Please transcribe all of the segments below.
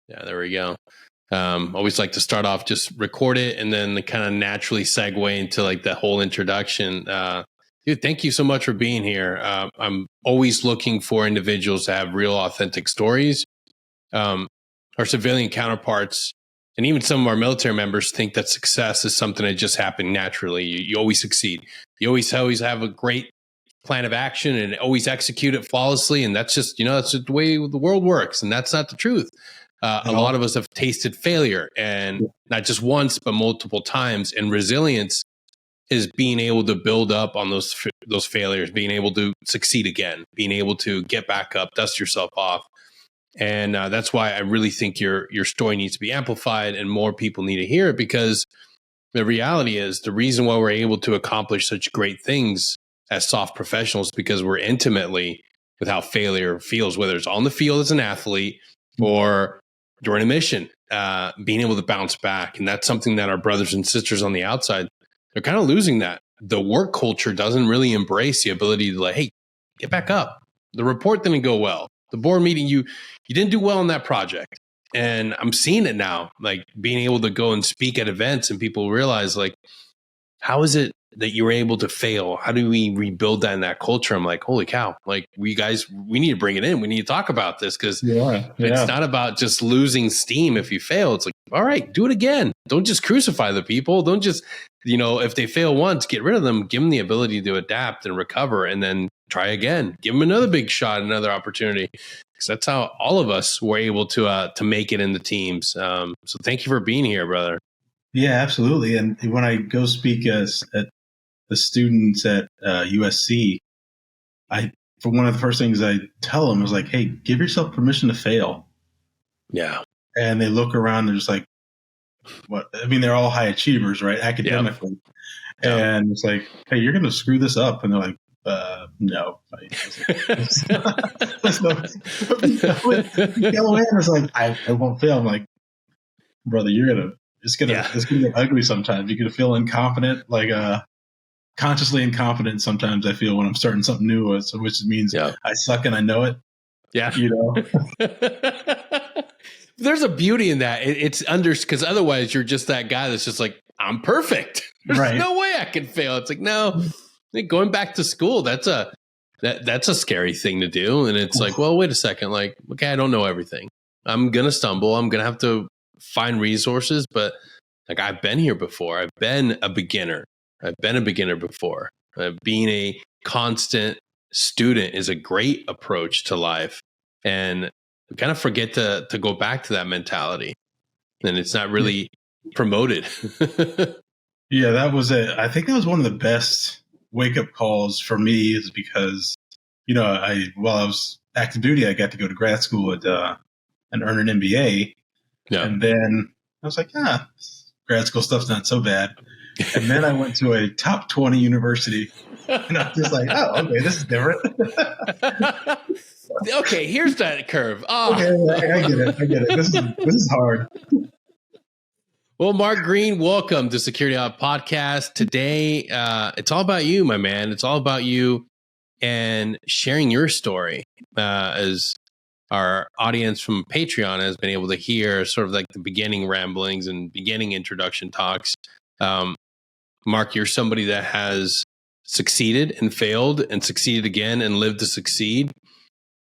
Yeah, there we go. Always like to start off, just record it and then kind of naturally segue into like the whole introduction. Dude, thank you so much for being here. I'm always looking for individuals to have real authentic stories. Our civilian counterparts and even some of our military members think that success is something that just happened naturally. You always succeed. You always have a great plan of action and always execute it flawlessly. And that's just, that's just the way the world works. And that's not the truth. A lot of us have tasted failure, and not just once, but multiple times. And resilience is being able to build up on those failures, being able to succeed again, being able to get back up, dust yourself off. And that's why I really think your story needs to be amplified and more people need to hear it, because the reality is the reason why we're able to accomplish such great things as soft professionals, because we're intimately with how failure feels, whether it's on the field as an athlete or during a mission, being able to bounce back. And that's something that our brothers and sisters on the outside, they're kind of losing that. The work culture doesn't really embrace the ability to like, hey, get back up. The report didn't go well. The board meeting, you didn't do well on that project. And I'm seeing it now, like being able to go and speak at events and people realize like, how is it that you were able to fail? How do we rebuild that in that culture? I'm like, holy cow, like we need to bring it in. We need to talk about this, because it's not about just losing steam if you fail. It's like, all right, do it again. Don't just crucify the people. Don't just, if they fail once, get rid of them, give them the ability to adapt and recover and then try again. Give them another big shot, another opportunity. Because that's how all of us were able to make it in the teams. So thank you for being here, brother. Yeah, absolutely. And when I go speak at the students at USC, for one of the first things I tell them is like, hey, give yourself permission to fail. Yeah. And they look around, they're just like, what? I mean, they're all high achievers, right? Academically. Yep. And it's like, hey, you're going to screw this up. And they're like, no. It's like, I won't fail. I'm like, brother, it's gonna get ugly sometimes. You're gonna feel incompetent, like consciously incompetent sometimes. I feel when I'm starting something new, which means I suck and I know it. Yeah, There's a beauty in that. Because otherwise you're just that guy that's just like, I'm perfect. There's no way I can fail. It's like, no, going back to school, that's a scary thing to do. And it's like, well, wait a second. Like, okay, I don't know everything. I'm gonna stumble. I'm gonna have to find resources, but like I've been here before. I've been a beginner before. Being a constant student is a great approach to life, and we kind of forget to go back to that mentality, and it's not really promoted. Yeah, that was it. I think that was one of the best wake up calls for me, is because while I was active duty, I got to go to grad school and earn an MBA. Yeah. And then I was like, grad school stuff's not so bad. And then I went to a top 20 university, and I was just like, oh, okay, this is different. Okay, here's that curve. Oh. Okay, I get it. This is hard. Well, Mark Greene, welcome to Security Out Podcast. Today, it's all about you, my man. It's all about you and sharing your story, as our audience from Patreon has been able to hear sort of like the beginning ramblings and beginning introduction talks. Mark, you're somebody that has succeeded and failed and succeeded again and lived to succeed.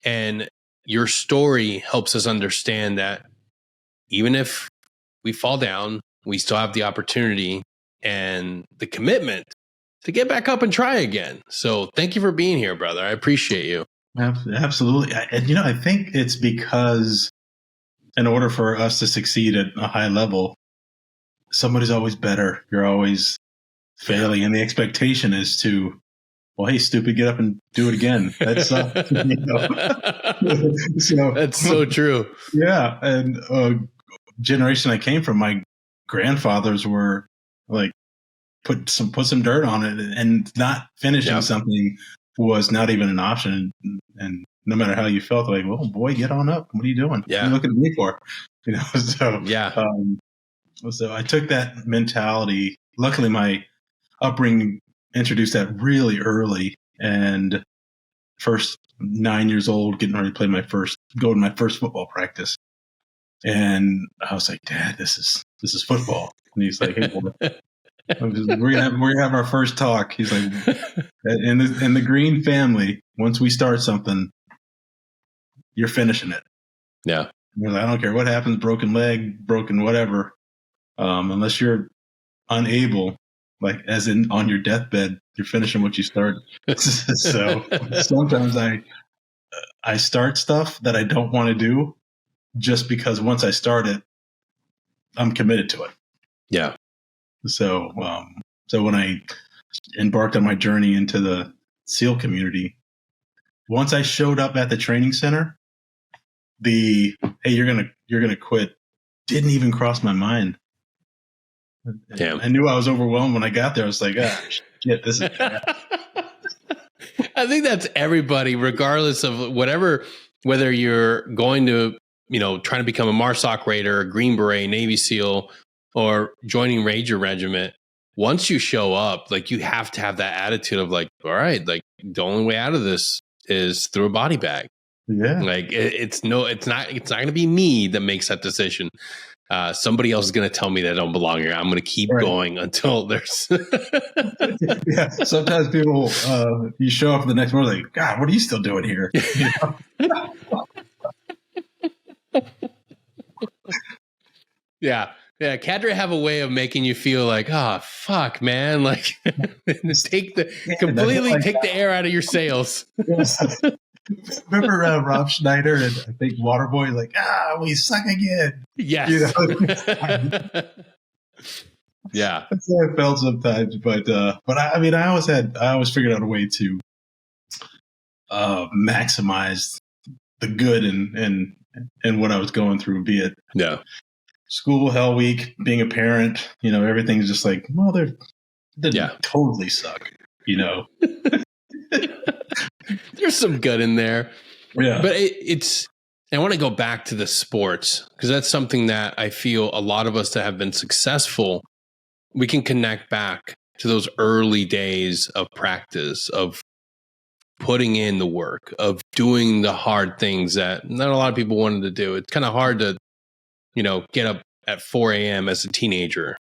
And your story helps us understand that even if we fall down, we still have the opportunity and the commitment to get back up and try again. So thank you for being here, brother. I appreciate you. Absolutely. And, I think it's because in order for us to succeed at a high level, somebody's always better. You're always failing. And the expectation is to, well, hey, stupid, get up and do it again. That's That's so true. Yeah. And generation I came from, my grandfathers were like, put some dirt on it, and not finishing something was not even an option. And no matter how you felt, like, well, boy, get on up. What are you doing? Yeah. What are you looking at me for? So I took that mentality. Luckily, my upbringing introduced that really early. And first 9 years old, getting ready to go to my first football practice. And I was like, Dad, this is football. And he's like, hey, boy, we're gonna have our first talk. He's like, in the Greene family, once we start something, you're finishing it. Yeah. Like, I don't care what happens, broken leg, broken whatever, unless you're unable, like as in on your deathbed, you're finishing what you started. So sometimes I start stuff that I don't want to do just because once I start it, I'm committed to it. Yeah. So when I embarked on my journey into the SEAL community, once I showed up at the training center, hey, you're gonna quit didn't even cross my mind. Damn. I knew I was overwhelmed when I got there. I was like, shit, this is bad. I think that's everybody, regardless of whether you're going to, trying to become a MARSOC Raider, a Green Beret, Navy SEAL, or joining Ranger Regiment. Once you show up, like, you have to have that attitude of like, all right, like, the only way out of this is through a body bag. Yeah. Like, it's not going to be me that makes that decision. Somebody else is going to tell me that I don't belong here. I'm going to keep going until there's. Yeah. Sometimes people, you show up the next morning, like, God, what are you still doing here? Yeah. Yeah. Cadre have a way of making you feel like, oh, fuck, man. Like, take the air out of your sails. Yes. Remember Rob Schneider and I think Waterboy, like, we suck again. Yes. Yeah. That's how I felt sometimes. But I always figured out a way to maximize the good and what I was going through, be it school, hell week, being a parent, everything's just like, well, they totally suck, There's some good in there. Yeah. But I want to go back to the sports, because that's something that I feel a lot of us that have been successful, we can connect back to those early days of practice, of putting in the work, of doing the hard things that not a lot of people wanted to do. It's kind of hard to, get up at 4 a.m. as a teenager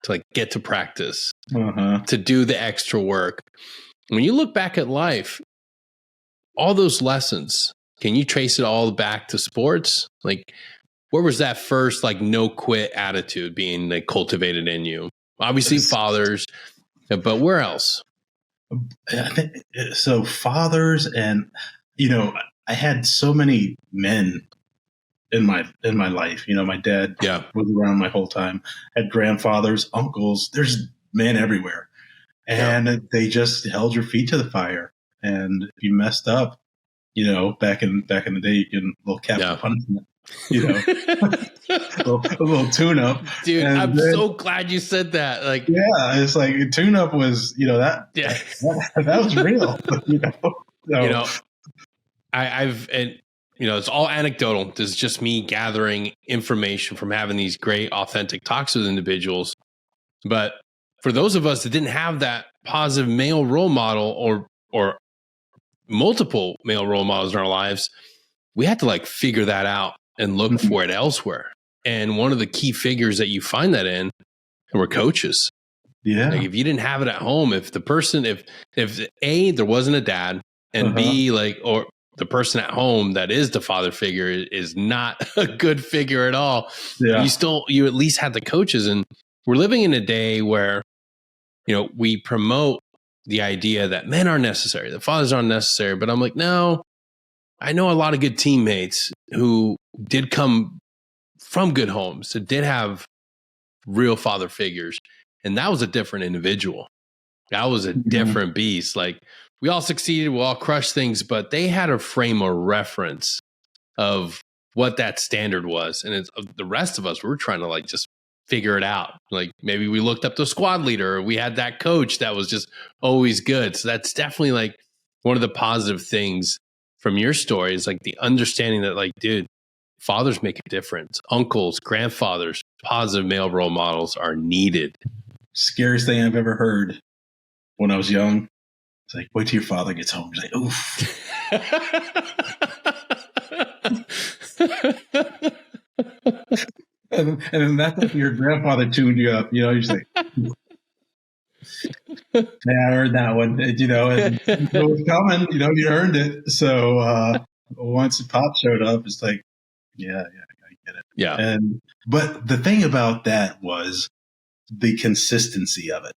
to like get to practice, to do the extra work. When you look back at life, all those lessons, can you trace it all back to sports? Like, where was that first, like, no quit attitude being like cultivated in you? Obviously fathers, but where else? I think so. Fathers, and I had so many men in my life. My dad was around my whole time. Had grandfathers, uncles. There's men everywhere, and they just held your feet to the fire. And if you messed up, back in the day, you can little capital punishment. a little tune-up. Dude, I'm so glad you said that. Like, it's like tune-up was, that was real. It's all anecdotal. This is just me gathering information from having these great, authentic talks with individuals. But for those of us that didn't have that positive male role model or multiple male role models in our lives, we had to like figure that out and look for it elsewhere. And one of the key figures that you find that in were coaches. Yeah. Like, if you didn't have it at home, if the person, if A, there wasn't a dad, and B, like, or the person at home that is the father figure is not a good figure at all. Yeah. You at least had the coaches. And we're living in a day where, we promote the idea that men are necessary, the fathers aren't necessary. But I'm like, no, I know a lot of good teammates who did come from good homes, that did have real father figures. And that was a different individual. That was a different beast. Like, we all succeeded, we all crushed things, but they had a frame of reference of what that standard was. And it's the rest of us, we were trying to like just figure it out. Like, maybe we looked up the squad leader, or we had that coach that was just always good. So that's definitely like one of the positive things from your story, is like the understanding that, like, dude, fathers make a difference. Uncles, grandfathers, positive male role models are needed. Scariest thing I've ever heard when I was young It's like, wait till your father gets home. He's like, oof. And then that's like your grandfather tuned you up. You're just like, yeah, I heard that one. And, and it was coming. You earned it. So once Pop showed up, it's like, yeah, I get it. Yeah. But the thing about that was the consistency of it.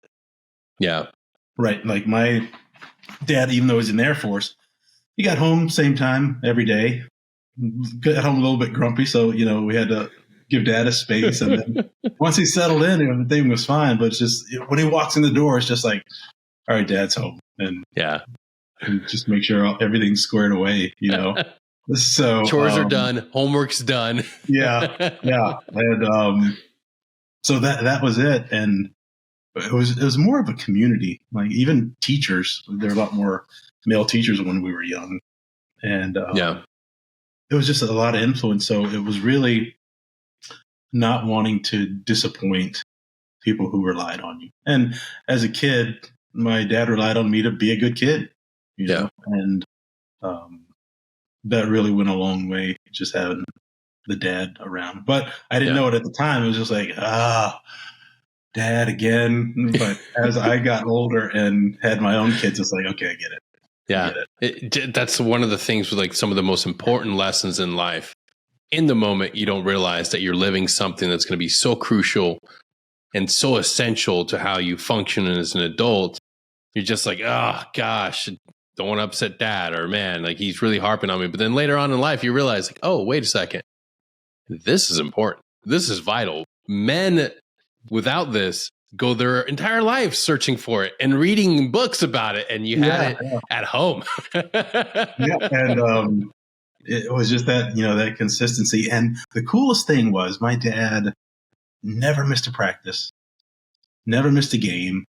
Yeah. Right. Like my dad, even though he's in the Air Force, he got home same time every day. Got home a little bit grumpy, so we had to give Dad a space. And then once he settled in, everything was fine. But it's just when he walks in the door, it's just like, all right, Dad's home, and just make sure everything's squared away. So chores are done, homework's done. yeah, and so that was it, and it was more of a community. Like even teachers, there were a lot more male teachers when we were young, and it was just a lot of influence. So it was really not wanting to disappoint people who relied on you. And as a kid, my dad relied on me to be a good kid, and that really went a long way, just having the dad around. But I didn't know it at the time. It was just like, Dad again. But as I got older and had my own kids, it's like, okay, I get it. Yeah. That's one of the things with like some of the most important lessons in life. In the moment, you don't realize that you're living something that's going to be so crucial and so essential to how you function as an adult. You're just like, oh gosh, don't want to upset Dad, or man, like he's really harping on me. But then later on in life, you realize like, oh, wait a second. This is important. This is vital. Men without this go their entire life searching for it and reading books about it. And you had it at home. And it was just that, that consistency. And the coolest thing was my dad never missed a practice, never missed a game.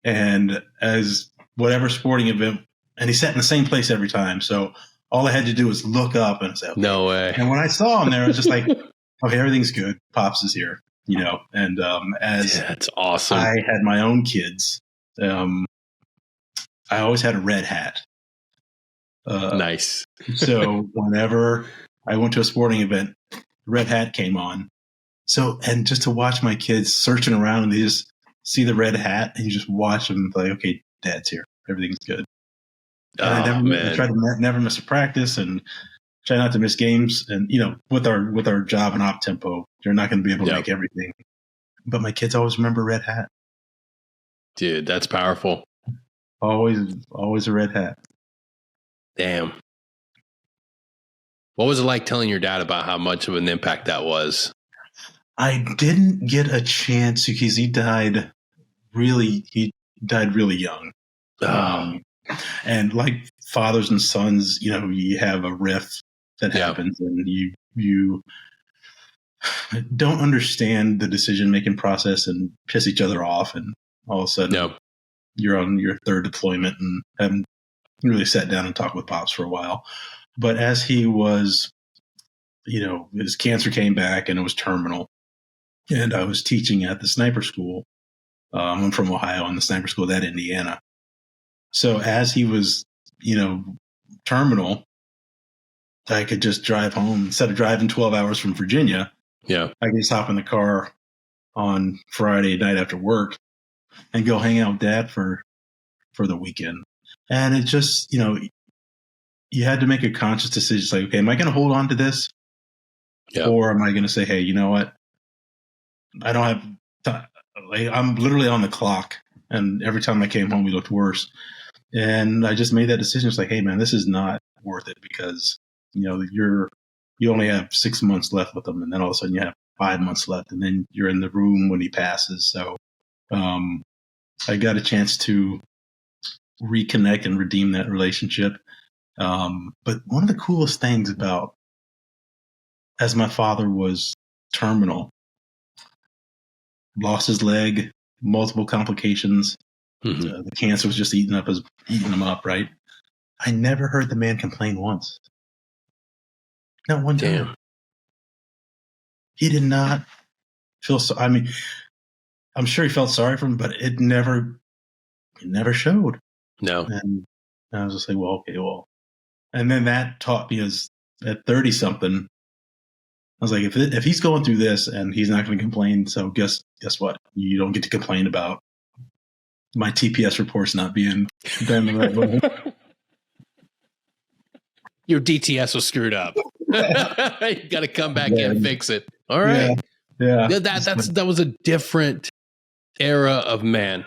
And as whatever sporting event, and he sat in the same place every time. So all I had to do was look up and say, okay. No way. And when I saw him there, I was just like, okay, everything's good. Pops is here, and as that's awesome. I had my own kids, I always had a red hat. Nice. So whenever I went to a sporting event, red hat came on. So, and just to watch my kids searching around and they just see the red hat and you just watch them like, okay, Dad's here. Everything's good. And I try to never miss a practice and try not to miss games. And, with our job and op tempo, you're not going to be able to make everything. But my kids always remember red hat. Dude, that's powerful. Always a red hat. Damn. What was it like telling your dad about how much of an impact that was? I didn't get a chance because he died really young. And like fathers and sons, you have a rift that happens and you don't understand the decision-making process and piss each other off. And all of a sudden you're on your third deployment and haven't really sat down and talked with Pops for a while. But as he was, his cancer came back and it was terminal. And I was teaching at the sniper school. I'm from Ohio, and the sniper school at Indiana. So as he was, terminal, I could just drive home instead of driving 12 hours from Virginia. Yeah, I could just hop in the car on Friday night after work and go hang out with Dad for the weekend. And it just, you had to make a conscious decision. It's like, okay, am I going to hold on to this, or am I going to say, hey, you know what? I don't have time. I'm literally on the clock. And every time I came home, he looked worse. And I just made that decision. It's like, hey, man, this is not worth it because, you only have 6 months left with him. And then all of a sudden you have 5 months left. And then you're in the room when he passes. So I got a chance to reconnect and redeem that relationship. But one of the coolest things about as my father was terminal, lost his leg, multiple complications. Mm-hmm. The cancer was just eating him up, right? I never heard the man complain once. Not one time. Damn. He did not feel so. I mean, I'm sure he felt sorry for him, but it never showed. No. And I was just like, well, okay, well. And then that taught me as at 30 something, I was like, if he's going through this and he's not going to complain, so guess what? You don't get to complain about my TPS reports not being done the right way. Your DTS was screwed up. You got to come back in and fix it. All right. Yeah. That was a different era of man.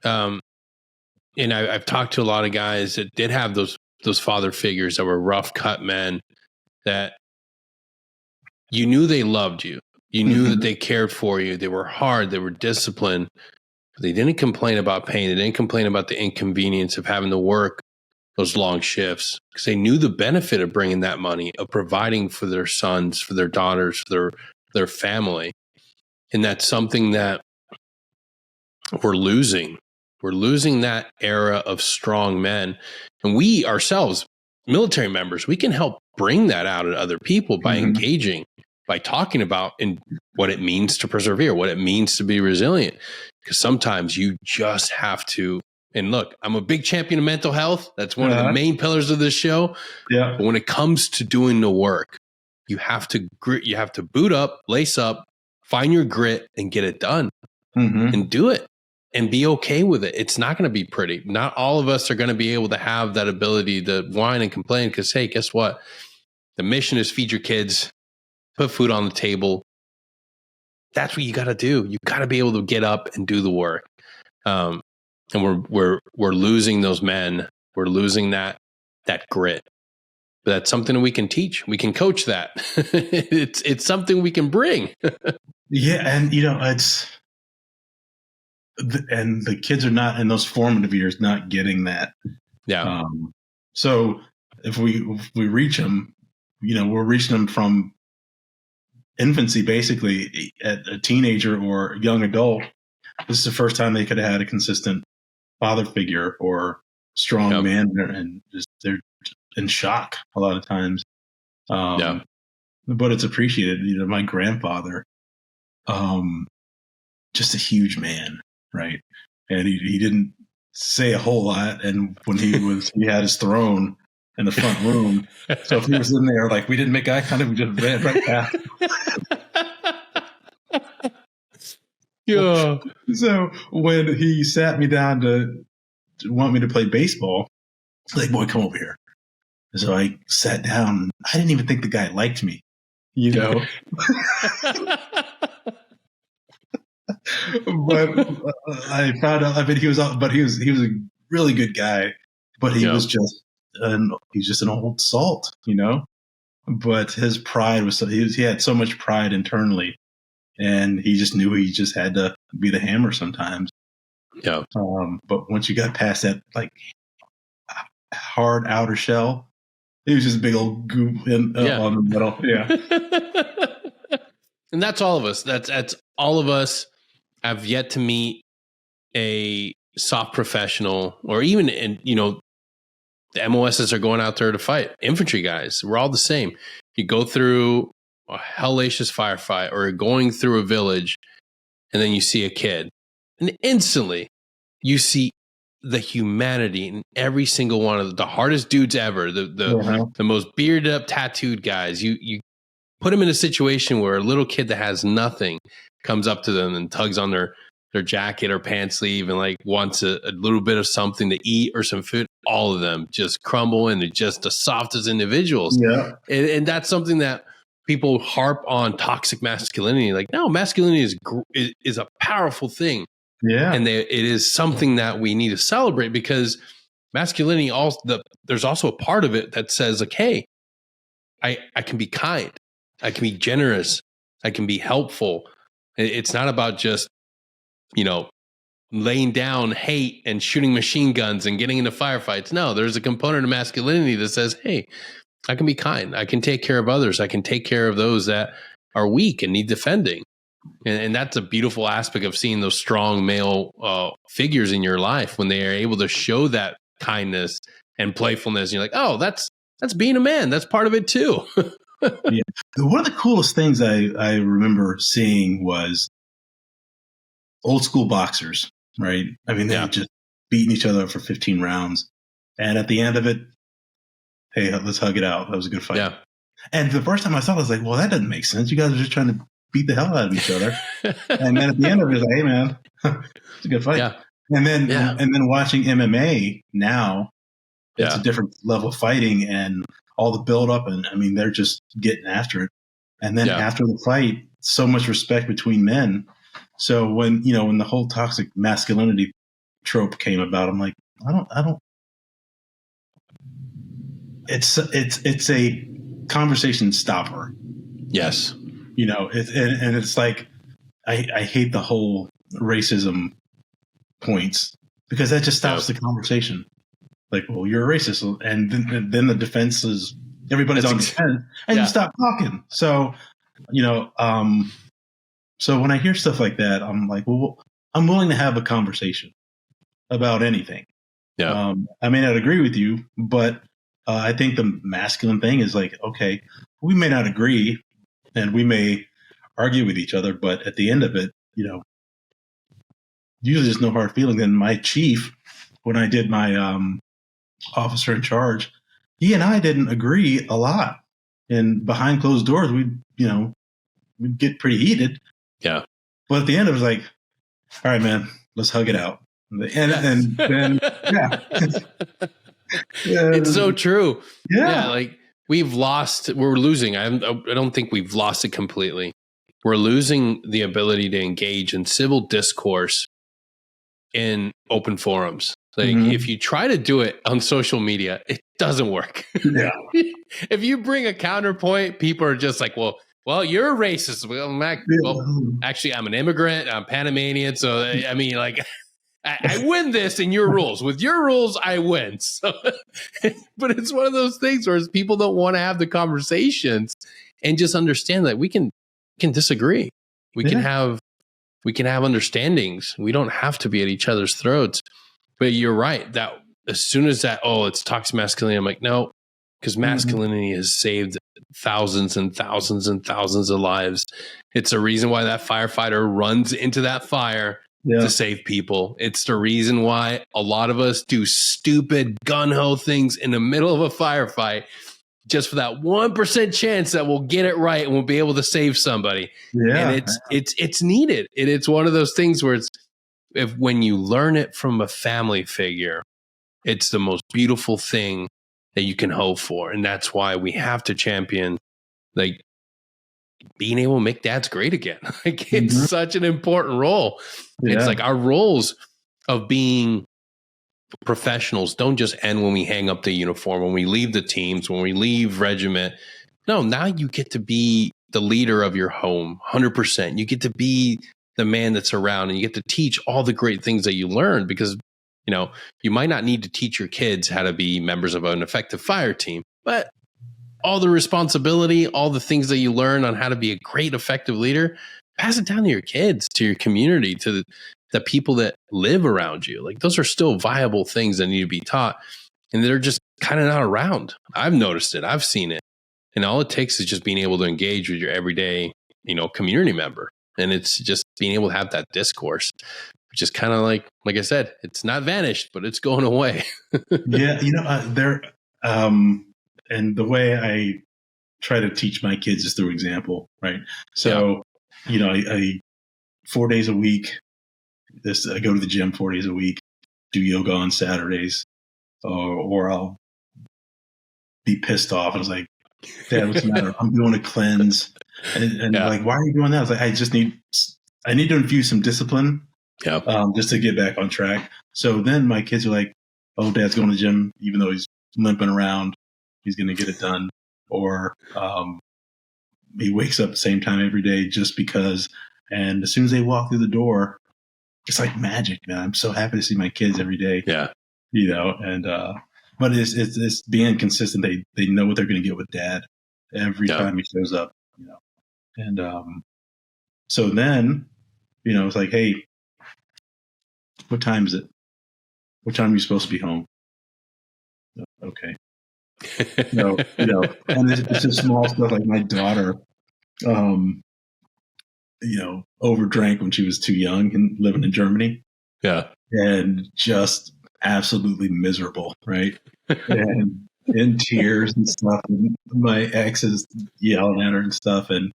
And I've talked to a lot of guys that did have those father figures that were rough cut men that you knew they loved you. You knew that they cared for you. They were hard. They were disciplined. But they didn't complain about pain. They didn't complain about the inconvenience of having to work those long shifts because they knew the benefit of bringing that money, of providing for their sons, for their daughters, for their family. And that's something that we're losing. We're losing that era of strong men. And we ourselves, military members, we can help bring that out at other people by engaging, by talking about what it means to persevere, what it means to be resilient. Because sometimes you just have to. And look, I'm a big champion of mental health. That's one of the main pillars of this show. Yeah. But when it comes to doing the work, you have to grit, you have to boot up, lace up, find your grit and get it done and do it and be okay with it. It's not going to be pretty. Not all of us are going to be able to have that ability to whine and complain because, hey, guess what? The mission is feed your kids, put food on the table. That's what you got to do. You got to be able to get up and do the work. And we're losing those men. We're losing that grit. But that's something we can teach. We can coach that. It's something we can bring. Yeah, and and the kids are not in those formative years not getting that. Yeah. So if we reach them, we're reaching them from infancy, basically, at a teenager or young adult. This is the first time they could have had a consistent father figure or strong man, and they're in shock a lot of times. But it's appreciated. My grandfather, just a huge man, right? And he didn't say a whole lot. And when he had his throne in the front room, so if he was in there, like we didn't make eye contact, we just ran right past. Yeah. So when he sat me down to want me to play baseball, like, boy, come over here. So I sat down. I didn't even think the guy liked me, But I found out. I mean, he was a really good guy, but he was just an old salt, But his pride was he had so much pride internally, and he just knew he just had to be the hammer sometimes. Yeah. But once you got past that, like, hard outer shell, it was just a big old goop on the middle. Yeah. And that's all of us. That's all of us have yet to meet a soft professional, or even the MOSs are going out there to fight. Infantry guys, we're all the same. You go through a hellacious firefight or going through a village, and then you see a kid, and instantly you see the humanity in every single one of the hardest dudes ever, the most bearded up, tattooed guys. You put them in a situation where a little kid that has nothing comes up to them and tugs on their jacket or pants sleeve and like wants a little bit of something to eat or some food. All of them just crumble into just the softest individuals. Yeah. And that's something that people harp on, toxic masculinity. Like, no, masculinity is a powerful thing. Yeah. And it is something that we need to celebrate, because masculinity there's also a part of it that says, like, hey, I can be kind. I can be generous. I can be helpful. It's not about just, laying down hate and shooting machine guns and getting into firefights. No, there's a component of masculinity that says, hey, I can be kind. I can take care of others. I can take care of those that are weak and need defending. And that's a beautiful aspect of seeing those strong male figures in your life, when they are able to show that kindness and playfulness. You're like, oh, that's being a man. That's part of it too. Yeah. One of the coolest things I remember seeing was old school boxers, right? I mean, they would just beating each other up for 15 rounds. And at the end of it, hey, let's hug it out. That was a good fight. Yeah. And the first time I saw it, I was like, well, that doesn't make sense. You guys are just trying to beat the hell out of each other. And then at the end of it, it's like, hey, man, it's a good fight. Yeah. And then watching MMA now, it's a different level of fighting and all the build up. And I mean, they're just getting after it. And then after the fight, so much respect between men. So when the whole toxic masculinity trope came about, I'm like, I don't. It's a conversation stopper. Yes. It's like I hate the whole racism points because that just stops the conversation. Like, well, you're a racist, and then the defense is everybody's on defense, and you stop talking. So, so when I hear stuff like that, I'm like, well, I'm willing to have a conversation about anything. Yeah. I may not agree with you, but I think the masculine thing is like, okay, we may not agree and we may argue with each other, but at the end of it, usually there's no hard feelings. And my chief, when I did my officer in charge, he and I didn't agree a lot. And behind closed doors, we'd get pretty heated. Yeah. But at the end, it was like, all right, man, let's hug it out. And then, yeah. It's so true. Yeah. Like we're losing. I don't think we've lost it completely. We're losing the ability to engage in civil discourse in open forums. Like if you try to do it on social media, it doesn't work. Yeah. If you bring a counterpoint, people are just like, well, you're a racist. Well, actually, I'm an immigrant. I'm Panamanian. So, I mean, like, I win this in your rules. With your rules, I win. So, but it's one of those things where people don't want to have the conversations and just understand that we can disagree. We can have understandings. We don't have to be at each other's throats. But you're right that as soon as it's toxic masculinity, I'm like, no, because masculinity has saved thousands and thousands and thousands of lives. It's the reason why that firefighter runs into that fire to save people. It's the reason why a lot of us do stupid gun-ho things in the middle of a firefight just for that 1% chance that we'll get it right and we'll be able to save somebody. Yeah. And it's needed. It's one of those things where when you learn it from a family figure, it's the most beautiful thing that you can hope for. And that's why we have to champion, like, being able to make dads great again. Like, it's such an important role. Yeah. It's like our roles of being professionals don't just end when we hang up the uniform, when we leave the teams, when we leave regiment. No, now you get to be the leader of your home, 100%. You get to be the man that's around, and you get to teach all the great things that you learn, because you might not need to teach your kids how to be members of an effective fire team, but all the responsibility, all the things that you learn on how to be a great, effective leader, pass it down to your kids, to your community, to the people that live around you. Like, those are still viable things that need to be taught, and they're just kind of not around. I've noticed it. I've seen it. And all it takes is just being able to engage with your everyday, community member. And it's just being able to have that discourse, which is kind of like I said, it's not vanished, but it's going away. Yeah. And the way I try to teach my kids is through example, right? So, I 4 days a week, I go to the gym 4 days a week, do yoga on Saturdays, or I'll be pissed off. I was like, Dad, what's the matter? I'm doing a cleanse. And like, why are you doing that? I was like, I need to infuse some discipline, just to get back on track. So then my kids are like, oh, Dad's going to the gym, even though he's limping around, he's going to get it done. Or he wakes up the same time every day just because. And as soon as they walk through the door, it's like magic, man. I'm so happy to see my kids every day. Yeah. But it's being consistent. They know what they're going to get with Dad every time he shows up, And so then, it's like, hey, what time is it? What time are you supposed to be home? Okay. And it's just small stuff like my daughter, overdrank when she was too young and living in Germany. Yeah. And just absolutely miserable, right? And in tears and stuff. And my ex is yelling at her and stuff. And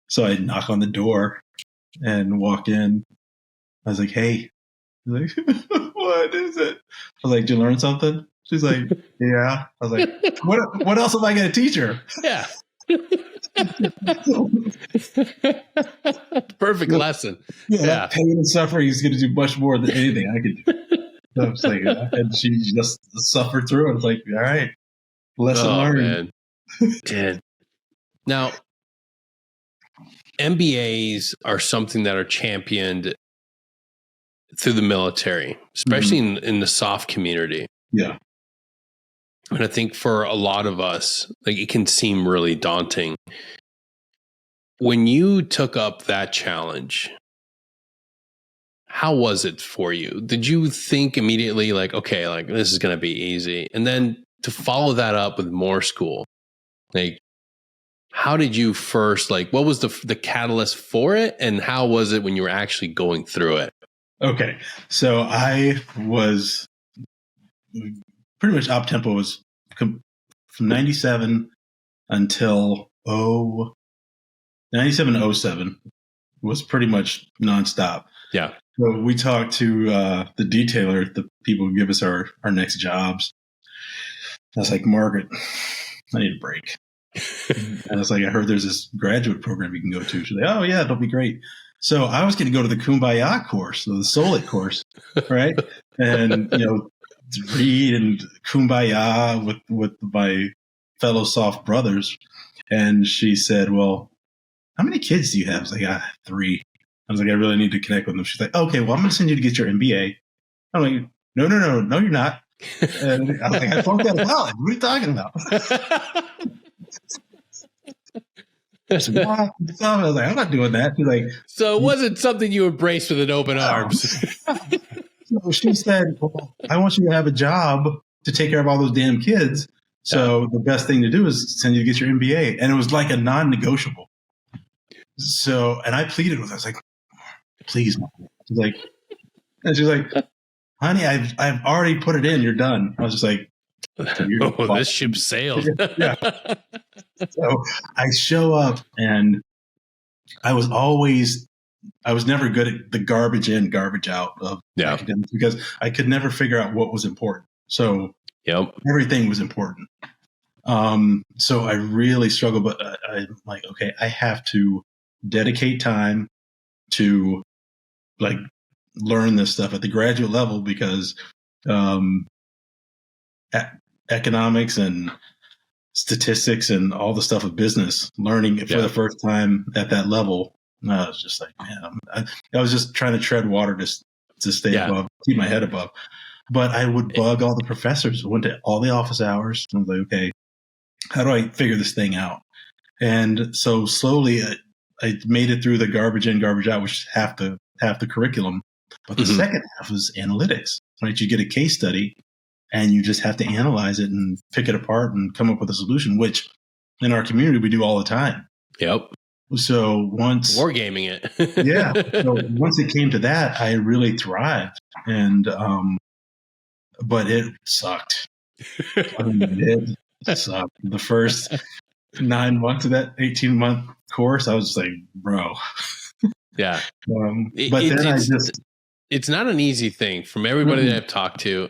so I knock on the door and walk in. I was like, hey. She's like, what is it? I was like, did you learn something? She's like, yeah. I was like, what else am I going to teach her? Yeah. Perfect lesson. Yeah, that pain and suffering is going to do much more than anything I could do. So I was like, and she just suffered through it. I was like, all right, lesson learned. Man. Now, MBAs are something that are championed through the military, especially in the soft community. Yeah. And I think for a lot of us, like, it can seem really daunting. When you took up that challenge, how was it for you? Did you think immediately like, okay, like this is going to be easy? And then to follow that up with more school, like, how did you first, like, what was the catalyst for it? And how was it when you were actually going through it? Okay. So I was pretty much op tempo was from 97 until 97 to 07 was pretty much nonstop. Yeah. So we talked to the detailer, the people who give us our next jobs. I was like, Margaret, I need a break. And I was like, I heard there's this graduate program you can go to. She's like, oh, yeah, it'll be great. So I was going to go to the Kumbaya course, the Solit course, right? And, read and Kumbaya with my fellow soft brothers. And she said, well, how many kids do you have? I was like, 3. I was like, I really need to connect with them. She's like, okay, well, I'm going to send you to get your MBA. I'm like, no, you're not. And I was like, I flunked out of college. What are you talking about? I was like, I'm not doing that. She's like, so it wasn't something you embraced with an open arms. So she said, well, I want you to have a job to take care of all those damn kids. So the best thing to do is send you to get your MBA. And it was like a non-negotiable. So, and I pleaded with her. I was like, please. She's like, honey, I've already put it in. You're done. I was just like, this ship sailed. Yeah. So I show up and I was never good at the garbage in, garbage out of academics because I could never figure out what was important. So everything was important. So I really struggled, but I'm like, okay, I have to dedicate time to like learn this stuff at the graduate level because economics and statistics and all the stuff of business, learning it for the first time at that level. I was just like, man, I was just trying to tread water to stay above, keep my head above. But I would bug all the professors. I went to all the office hours. And I was like, okay, how do I figure this thing out? And so slowly I made it through the garbage in, garbage out, which is half the curriculum. But the second half is analytics, right? You get a case study and you just have to analyze it and pick it apart and come up with a solution, which in our community we do all the time. Yep. So once wargaming it. So once it came to that, I really thrived. And but it sucked. It sucked. The first 9 months of that 18-month course, I was just like, bro. Yeah. But it's not an easy thing. From everybody that I've talked to,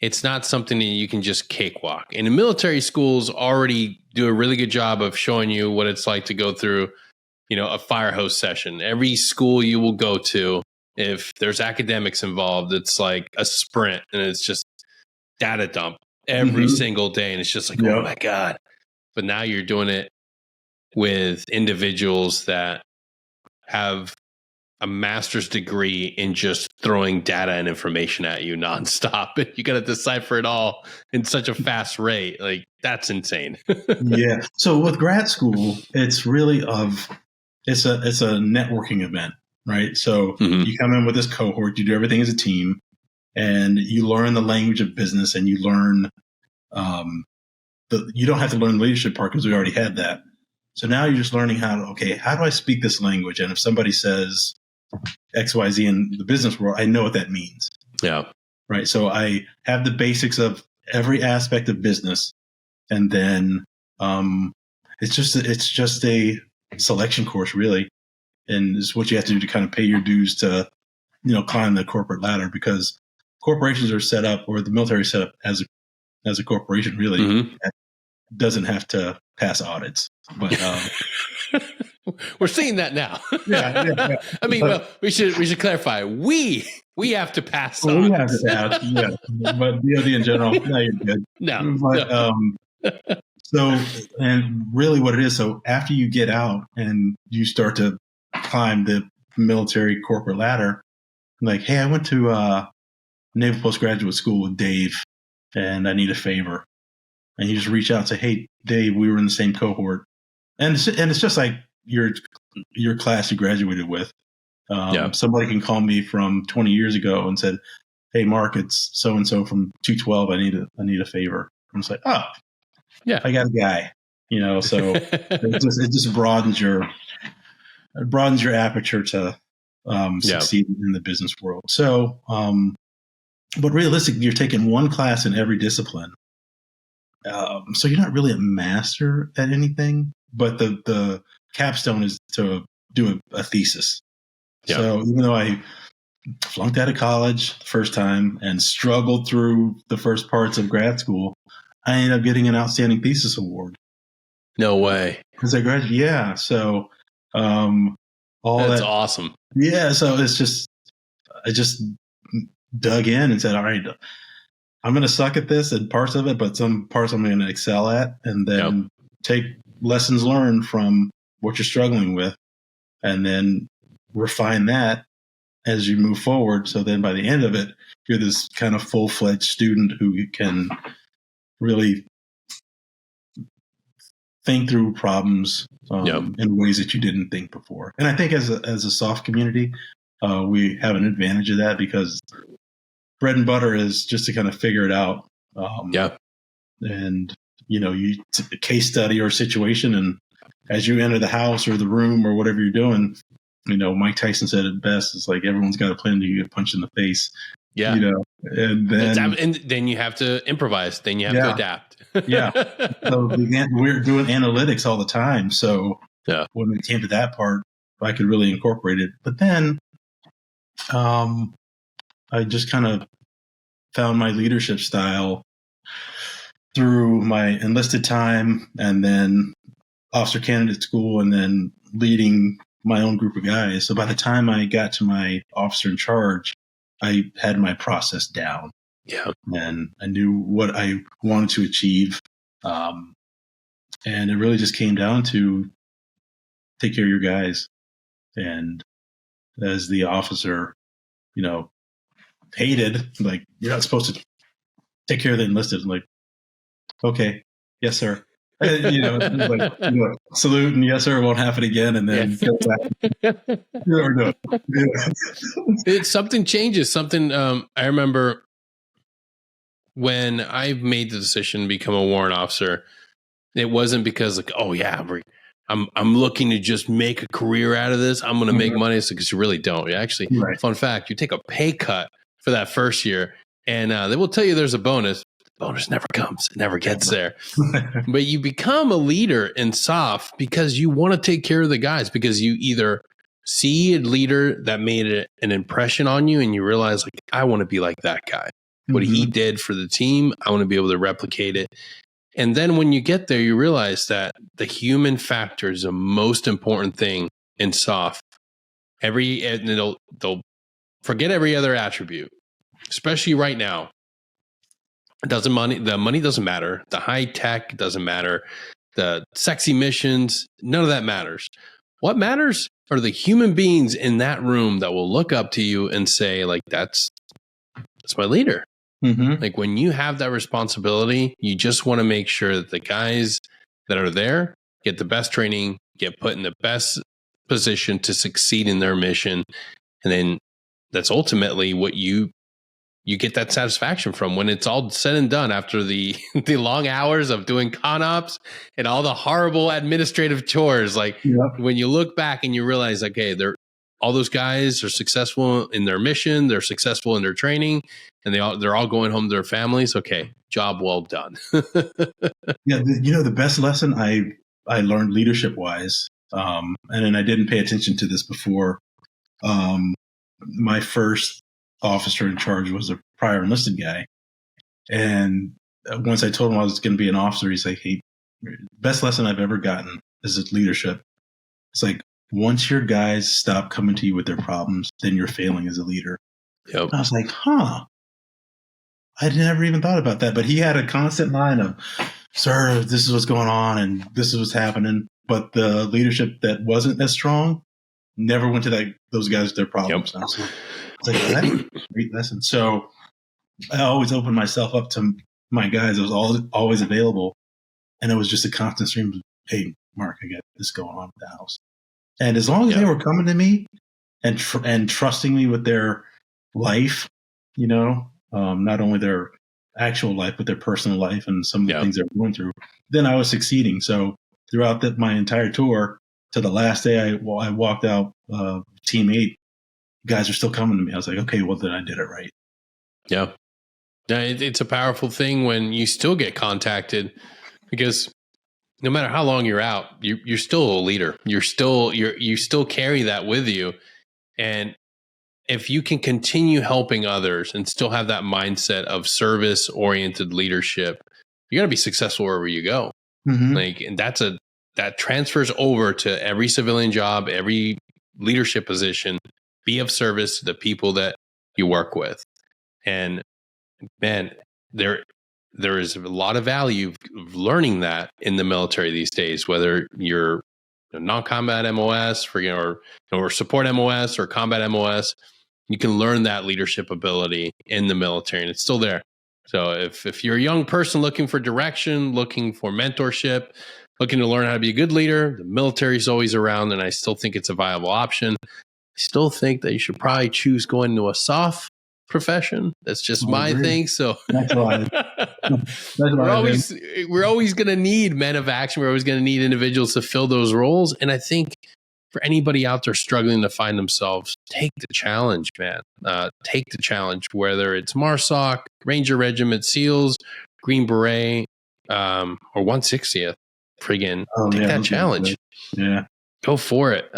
it's not something that you can just cakewalk. And the military schools already do a really good job of showing you what it's like to go through, a fire hose session. Every school you will go to, if there's academics involved, it's like a sprint and it's just data dump every single day. And it's just like, oh my God. But now you're doing it with individuals that have a master's degree in just throwing data and information at you nonstop. You got to decipher it all in such a fast rate. Like, that's insane. Yeah. So with grad school, it's really it's a networking event, right? So you come in with this cohort, you do everything as a team, and you learn the language of business, and you learn you don't have to learn the leadership part because we already had that. So now you're just learning how do I speak this language? And if somebody says XYZ in the business world, I know what that means. Yeah. right? So I have the basics of every aspect of business, and then it's just a selection course, really, and it's what you have to do to kind of pay your dues to climb the corporate ladder, because corporations are set up, or the military is set up as a corporation, really. Mm-hmm. That doesn't have to pass audits, but we're seeing that now. yeah. I mean, well, we should clarify. We have to pass Well, we have audits. to pass, yeah. But DoD in general, no, you're good. No, but so, and really, what it is, so after you get out and you start to climb the military corporate ladder, like, hey, I went to Naval Postgraduate School with Dave, and I need a favor. And you just reach out and say, hey, Dave, we were in the same cohort. And it's just like your class you graduated with. Somebody can call me from 20 years ago and said, hey, Mark, it's so-and-so from 212. I need a favor. I'm just like, oh, yeah, I got a guy, so it just broadens your aperture to succeed in the business world. So, but realistically, you're taking one class in every discipline. So you're not really a master at anything, but the capstone is to do a thesis. Yeah. So even though I flunked out of college the first time and struggled through the first parts of grad school, I ended up getting an outstanding thesis award. No way. Because I graduated. Yeah. So that's awesome. Yeah. So I just dug in and said, all right, I'm going to suck at this and parts of it, but some parts I'm going to excel at, and then take lessons learned from what you're struggling with, and then refine that as you move forward. So then by the end of it, you're this kind of full-fledged student who can really think through problems in ways that you didn't think before. And I think as a soft community, we have an advantage of that, because bread and butter is just to kind of figure it out. And, you a case study or situation, and as you enter the house or the room or whatever you're doing, Mike Tyson said it best. It's like, everyone's got a plan until you get punched in the face. Yeah. And then you have to improvise. Then you have to adapt. So we're doing analytics all the time. So when it came to that part, I could really incorporate it. But then I just kind of found my leadership style through my enlisted time, and then officer candidate school, and then leading my own group of guys. So by the time I got to my officer in charge, I had my process down. Yeah. And I knew what I wanted to achieve. And it really just came down to take care of your guys. And as the officer, hated, like, you're not supposed to take care of the enlisted. I'm like, okay, yes, sir. And, salute and yes, sir, it won't happen again. And then go back. It's something changes. Something, I remember when I made the decision to become a warrant officer, it wasn't because like, oh yeah, I'm looking to just make a career out of this. I'm going to make money. It's because you really don't. You actually, fun fact, you take a pay cut for that first year, and they will tell you there's a bonus. The bonus never comes. It never gets there. But you become a leader in SOF because you want to take care of the guys, because you either see a leader that made an impression on you and you realize, like, I want to be like that guy. What he did for the team, I want to be able to replicate it. And then when you get there, you realize that the human factor is the most important thing in SOF. They'll forget every other attribute, especially right now. The money doesn't matter. The high tech doesn't matter. The sexy missions, none of that matters. What matters are the human beings in that room that will look up to you and say, like, that's my leader. Like, when you have that responsibility, you just want to make sure that the guys that are there get the best training, get put in the best position to succeed in their mission. And then that's ultimately what you get that satisfaction from when it's all said and done, after the long hours of doing con ops and all the horrible administrative chores. Like, when you look back and you realize, okay, all those guys are successful in their mission, they're successful in their training, and they're all going home to their families. Okay, job well done. Yeah, the best lesson I learned leadership wise, and then I didn't pay attention to this before. My first officer in charge was a prior enlisted guy, and once I told him I was going to be an officer, he's like, "Hey, best lesson I've ever gotten is leadership. It's like once your guys stop coming to you with their problems, then you're failing as a leader." Yep. I was like, "Huh." I never even thought about that, but he had a constant line of, "Sir, this is what's going on and this is what's happening." But the leadership that wasn't as strong never went to those guys with their problems. Yep. So it's like, that's a great lesson. So I always opened myself up to my guys. I was always available. And it was just a constant stream of, "Hey, Mark, I got this going on at the house." And as long as they were coming to me and trusting me with their life, not only their actual life, but their personal life and some of the things they're going through, then I was succeeding. So throughout my entire tour, to the last day I walked out, team 8, guys are still coming to me. I was like, okay, well, then I did it right. Yeah. It's a powerful thing when you still get contacted, because no matter how long you're out, you're still a leader. You still carry that with you. And if you can continue helping others and still have that mindset of service-oriented leadership, you're going to be successful wherever you go. Mm-hmm. And that transfers over to every civilian job, every leadership position. Be of service to the people that you work with. And man, there is a lot of value of learning that in the military these days, whether you're non-combat MOS or support MOS or combat MOS. You can learn that leadership ability in the military, and it's still there. So if you're a young person looking for direction, looking for mentorship, looking to learn how to be a good leader, the military is always around, and I still think it's a viable option. I still think that you should probably choose going to a soft profession. That's just my thing. So that's why. We're always going to need men of action. We're always going to need individuals to fill those roles. And I think for anybody out there struggling to find themselves, take the challenge, man. Take the challenge, whether it's MARSOC, Ranger Regiment, SEALs, Green Beret, or 160th. Friggin' take that challenge. Yeah. Go for it.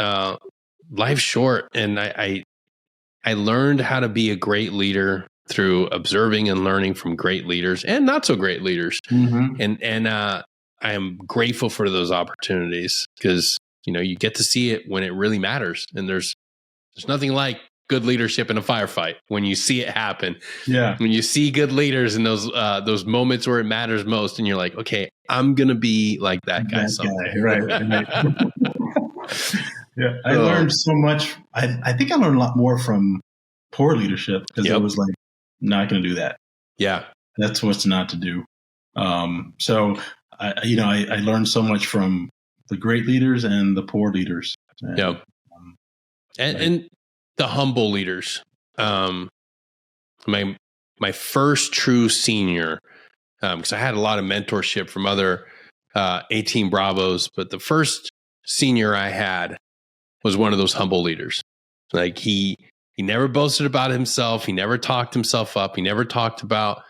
Life's short. And I learned how to be a great leader through observing and learning from great leaders and not so great leaders. Mm-hmm. And I am grateful for those opportunities, because you get to see it when it really matters. And there's nothing like good leadership in a firefight when you see it happen. Yeah. When you see good leaders in those moments where it matters most, and you're like, okay, I'm going to be like that guy someday. Right. Yeah. I learned so much. I think I learned a lot more from poor leadership, because it was like, not going to do that. Yeah. That's what's not to do. So I learned so much from the great leaders and the poor leaders. And the humble leaders. My first true senior, because I had a lot of mentorship from other 18 Bravos, but the first senior I had was one of those humble leaders. Like he never boasted about himself. He never talked himself up. He never talked about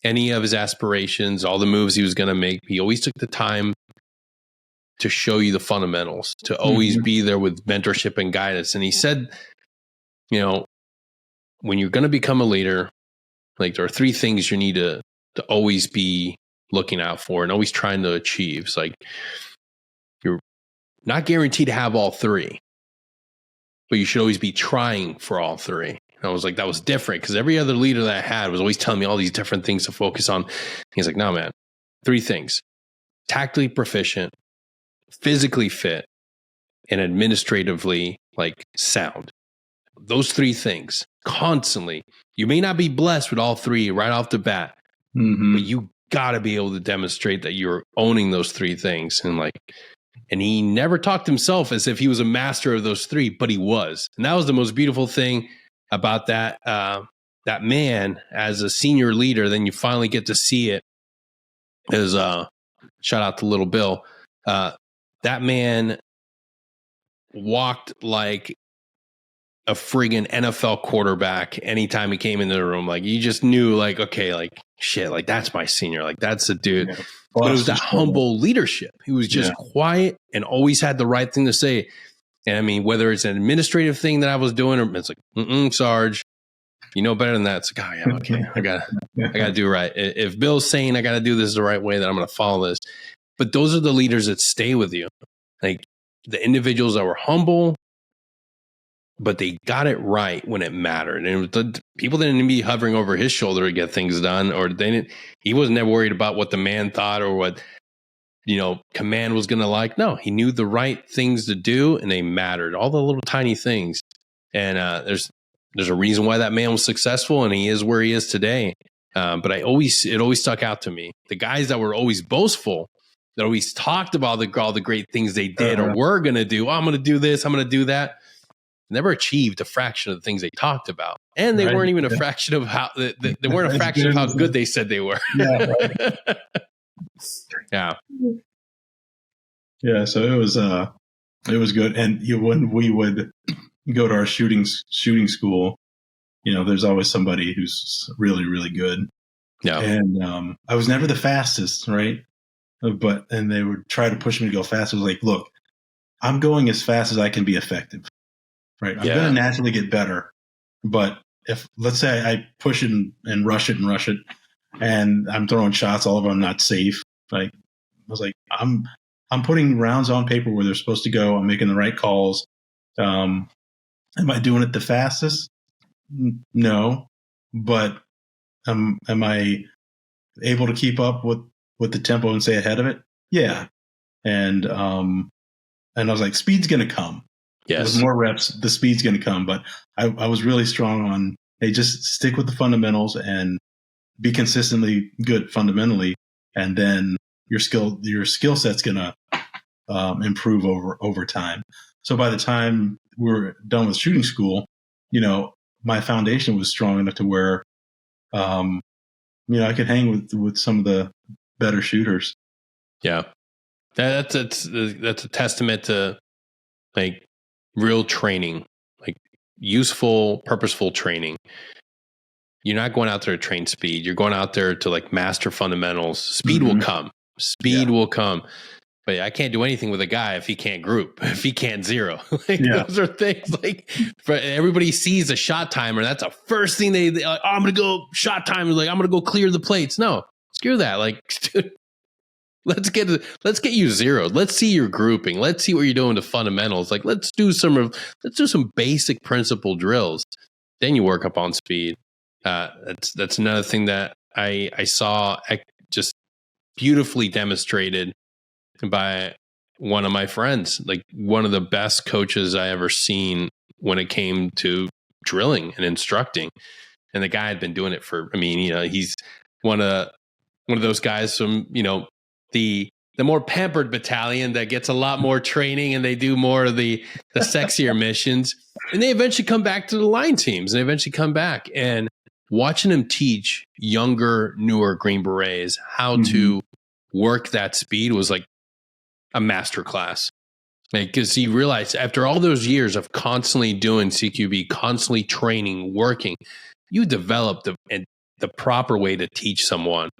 any of his aspirations, all the moves he was going to make. He always took the time to show you the fundamentals, to always be there with mentorship and guidance. And he said, when you're going to become a leader, like there are 3 things you need to always be looking out for and always trying to achieve. It's like you're not guaranteed to have all 3, but you should always be trying for all 3. And I was like, that was different, because every other leader that I had was always telling me all these different things to focus on. He's like, no, man, 3 things: tactically proficient, physically fit, and administratively sound. Those 3 things constantly. You may not be blessed with all 3 right off the bat, but you got to be able to demonstrate that you're owning those 3 things. And he never talked himself as if he was a master of those 3, but he was. And that was the most beautiful thing about that man as a senior leader. Then you finally get to see it as shout out to little Bill. That man walked like a friggin' NFL quarterback anytime he came into the room. Like you just knew like, okay, like shit, like that's my senior. Like that's the dude. Yeah. But it was that humble leadership. He was just quiet and always had the right thing to say. And I mean, whether it's an administrative thing that I was doing or it's like, Sarge, you know better than that. It's like, oh yeah, okay. I gotta do right. If Bill's saying I gotta do this the right way, then I'm gonna follow this. But those are the leaders that stay with you. Like the individuals that were humble, but they got it right when it mattered. And people didn't be hovering over his shoulder to get things done, or he wasn't ever worried about what the man thought or what, command was going to like. No, he knew the right things to do and they mattered. All the little tiny things. And there's a reason why that man was successful and he is where he is today. But it always stuck out to me. The guys that were always boastful, that always talked about all the great things they did or were going to do. Oh, I'm going to do this. I'm going to do that. Never achieved a fraction of the things they talked about. And they weren't even a fraction of how they weren't a fraction of how good they said they were. Yeah. Right. Yeah. Yeah. So it was good. And when we would go to our shooting school, there's always somebody who's really, really good. Yeah. And I was never the fastest, right? And they would try to push me to go fast. I was like, look, I'm going as fast as I can be effective, right? I'm going to naturally get better. But if, let's say I push it and rush it, and I'm throwing shots, all of them not safe. Like, I was like, I'm putting rounds on paper where they're supposed to go. I'm making the right calls. Am I doing it the fastest? No. But am I able to keep up with the tempo and stay ahead of it? Yeah. And I was like, speed's going to come. Yes. With more reps, the speed's going to come. But I was really strong on, hey, just stick with the fundamentals and be consistently good fundamentally. And then your skill set's going to improve over time. So by the time we were done with shooting school, my foundation was strong enough to where, I could hang with some of the better shooters. Yeah. That's a testament to like real training, like useful, purposeful training. You're not going out there to train speed. You're going out there to like master fundamentals. Speed will come. Speed will come. But I can't do anything with a guy if he can't group, if he can't zero. Those are things like for everybody sees a shot timer. That's the first thing they like, oh, I'm going to go shot timer. Like, I'm going to go clear the plates. No, screw that. Like, dude, let's get you zeroed. Let's see your grouping. Let's see what you're doing to fundamentals. Like, let's do some basic principle drills. Then you work up on speed. That's another thing that I saw just beautifully demonstrated by one of my friends, like one of the best coaches I ever seen when it came to drilling and instructing. And the guy had been doing it he's one of those guys from, the more pampered battalion that gets a lot more training and they do more of the sexier missions. And they eventually come back to the line teams and they eventually come back. And watching him teach younger, newer Green Berets how to work that speed was like a masterclass. Because he realized after all those years of constantly doing CQB, constantly training, working, you develop the proper way to teach someone.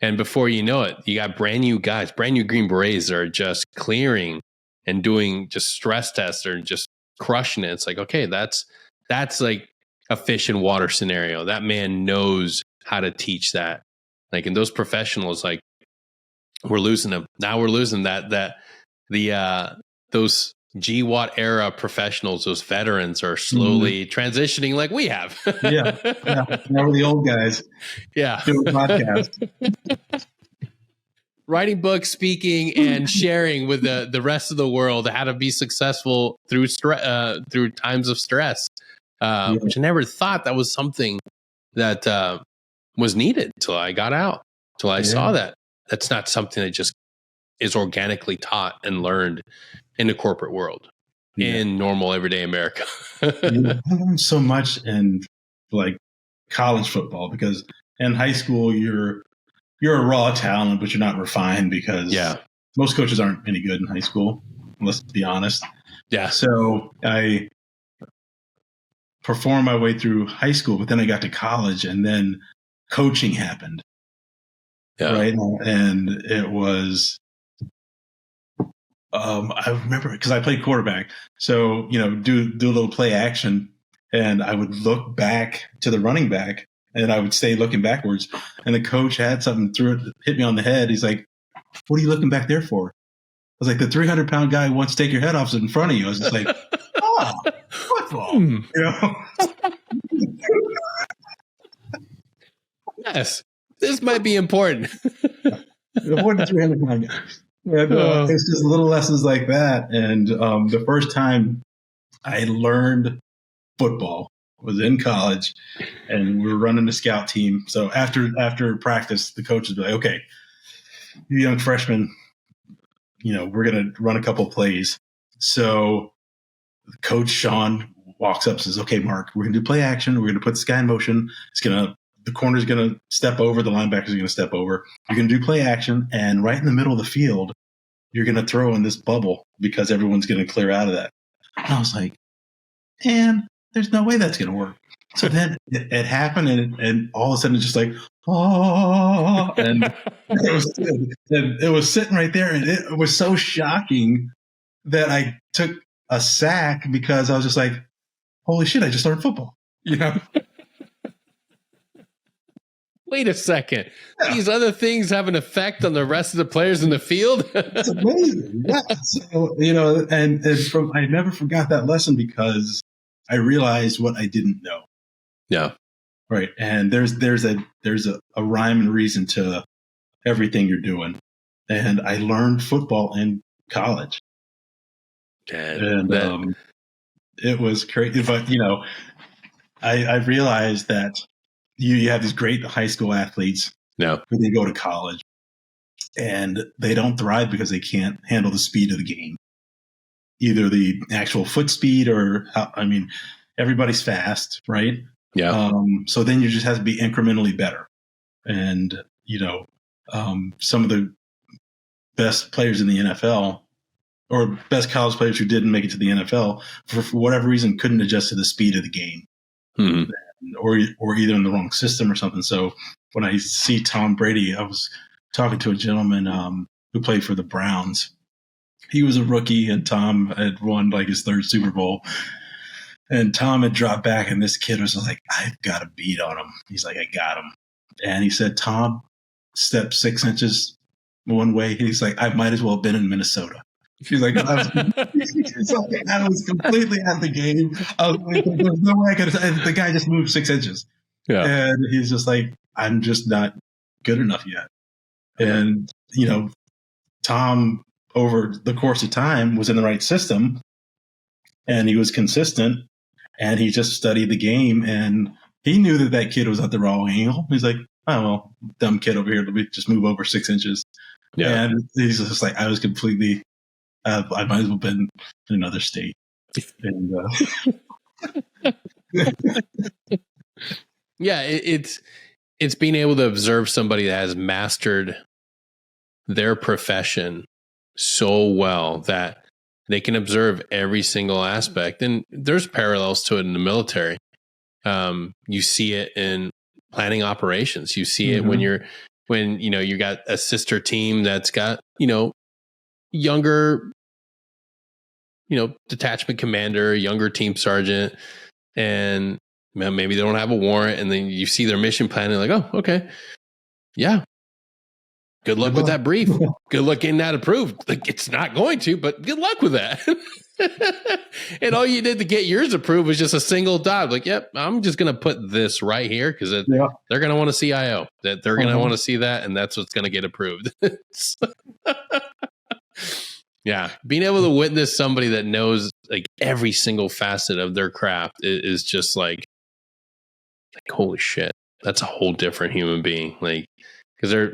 And before you know it, you got brand new guys, brand new Green Berets that are just clearing and doing just stress tests or just crushing it. It's like, okay, that's like a fish in water scenario. That man knows how to teach that. Like, and those professionals, like, we're losing them. Now we're losing those GWAT era professionals, those veterans are slowly transitioning like we have. Yeah. Now we're the old guys. Yeah. Doing podcasts. Writing books, speaking, and sharing with the rest of the world how to be successful through times of stress, which I never thought that was something that was needed till I got out, till I saw that. That's not something that just is organically taught and learned in the corporate world, in normal everyday America. I learned so much in like college football because in high school you're a raw talent, but you're not refined because most coaches aren't any good in high school. Let's be honest. Yeah. So I perform my way through high school, but then I got to college, and then coaching happened. Yeah. Right. And it was, I remember because I played quarterback. So, do a little play action, and I would look back to the running back, and I would stay looking backwards. And the coach had something, hit me on the head. He's like, "What are you looking back there for?" I was like, "The 300-pound guy who wants to take your head off is in front of you." I was just like, football, Yes, this might be important. What did 300-pound guy? It's just little lessons like that. And the first time I learned football was in college, and we were running the scout team. So after practice, the coach would be like, "Okay, you young freshmen, we're going to run a couple plays." So Coach Sean walks up and says, "Okay, Mark, we're going to do play action. We're going to put this guy in motion. The corner's going to step over. The linebacker's going to step over. You're going to do play action. And right in the middle of the field, you're going to throw in this bubble because everyone's going to clear out of that." And I was like, "Man, there's no way that's going to work." So then it happened, and all of a sudden it's just like, "Oh," and it was sitting right there, and it was so shocking that I took a sack because I was just like, "Holy shit, I just learned football." Wait a second. Yeah. These other things have an effect on the rest of the players in the field? It's amazing. Yeah. So, I never forgot that lesson because I realized what I didn't know. Yeah. Right. And there's a rhyme and reason to everything you're doing. And I learned football in college. And it was crazy. But, I realized that you have these great high school athletes who they go to college, and they don't thrive because they can't handle the speed of the game, either the actual foot speed or, everybody's fast, right? Yeah. So then you just have to be incrementally better. And, some of the best players in the NFL or best college players who didn't make it to the NFL for whatever reason couldn't adjust to the speed of the game. Mm-hmm. Or either in the wrong system or something. So when I see Tom Brady, I was talking to a gentleman who played for the Browns. He was a rookie, and Tom had won like his third Super Bowl. And Tom had dropped back, and this kid was like, "I've got a beat on him." He's like, "I got him." And he said, "Tom stepped 6 inches one way." He's like, "I might as well have been in Minnesota." She's like, I was completely out of the game. I was like, there's no way I could have. The guy just moved 6 inches. Yeah. And he's just like, "I'm just not good enough yet." And, Tom, over the course of time, was in the right system, and he was consistent, and he just studied the game, and he knew that kid was at the wrong angle. He's like, "Oh, well, dumb kid over here. Let me just move over 6 inches." Yeah. And he's just like, I was completely... I might as well have been in another state. And, yeah, it's being able to observe somebody that has mastered their profession so well that they can observe every single aspect. And there's parallels to it in the military. You see it in planning operations. You see it when you got a sister team that's got, younger, detachment commander, younger team sergeant, and maybe they don't have a warrant, and then you see their mission plan and like, "Oh, okay. Yeah. Good luck with that brief. Good luck getting that approved." Like, it's not going to, but good luck with that. And all you did to get yours approved was just a single dot. Like, "Yep, I'm just going to put this right here because they're going to want to see IO. That they're going to want to see that, and that's what's going to get approved." Yeah, being able to witness somebody that knows like every single facet of their craft is just like holy shit. That's a whole different human being. Like, because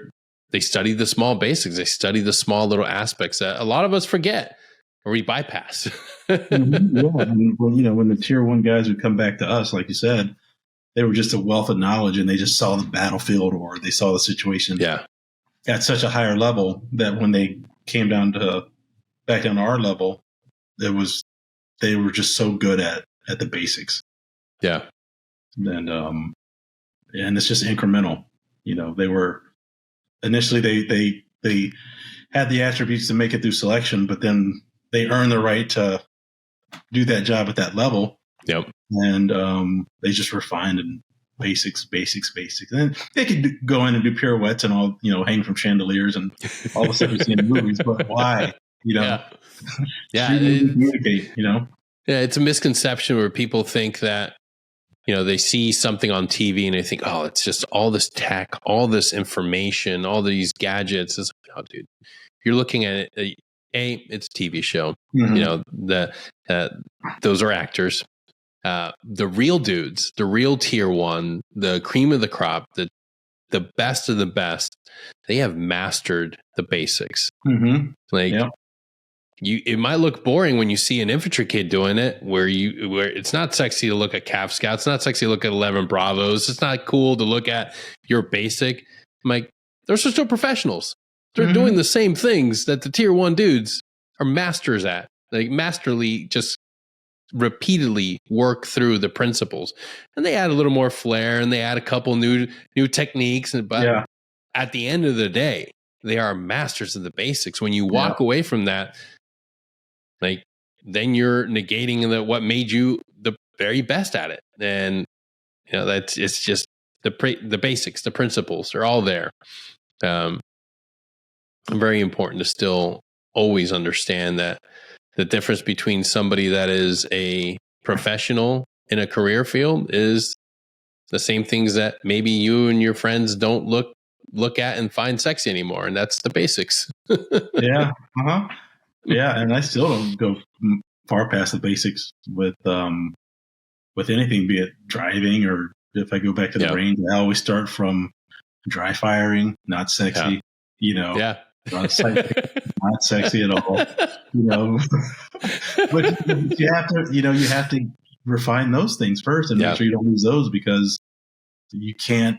they study the small basics, they study the small little aspects that a lot of us forget or we bypass. Mm-hmm. Yeah, and when the tier 1 guys would come back to us, like you said, they were just a wealth of knowledge, and they just saw the battlefield or they saw the situation at such a higher level that when they came back down to our level, they were just so good at the basics. Yeah. And it's just incremental. They were initially they had the attributes to make it through selection, but then they earned the right to do that job at that level. Yep. And they just refined and basics. And they could go in and do pirouettes and all, hang from chandeliers and all the stuff you see in movies. But why? Yeah. Communicate. Yeah, it's a misconception where people think that they see something on TV and they think, oh, it's just all this tech, all this information, all these gadgets. It's like, oh, dude, if you're looking at it, it's a TV show. Mm-hmm. Those are actors. The real dudes, the real tier one, the cream of the crop, the best of the best, they have mastered the basics. Mm-hmm. It might look boring when you see an infantry kid doing it, where it's not sexy to look at Calf Scouts, it's not sexy to look at 11 Bravos, it's not cool to look at your basic. I'm like, they're still professionals. They're mm-hmm. doing the same things that the tier one dudes are masters at. Like masterly, just repeatedly work through the principles, and they add a little more flair, and they add a couple new techniques. But at the end of the day, they are masters of the basics. When you walk away from that, like, then you're negating what made you the very best at it. And it's just the basics, the principles are all there. Very important to still always understand that the difference between somebody that is a professional in a career field is the same things that maybe you and your friends don't look at and find sexy anymore, and that's the basics. Yeah. Uh-huh. Yeah, and I still don't go far past the basics with anything, be it driving, or if I go back to the range, I always start from dry firing, not sexy, not sexy at all, But you have to refine those things first and make sure you don't lose those, because you can't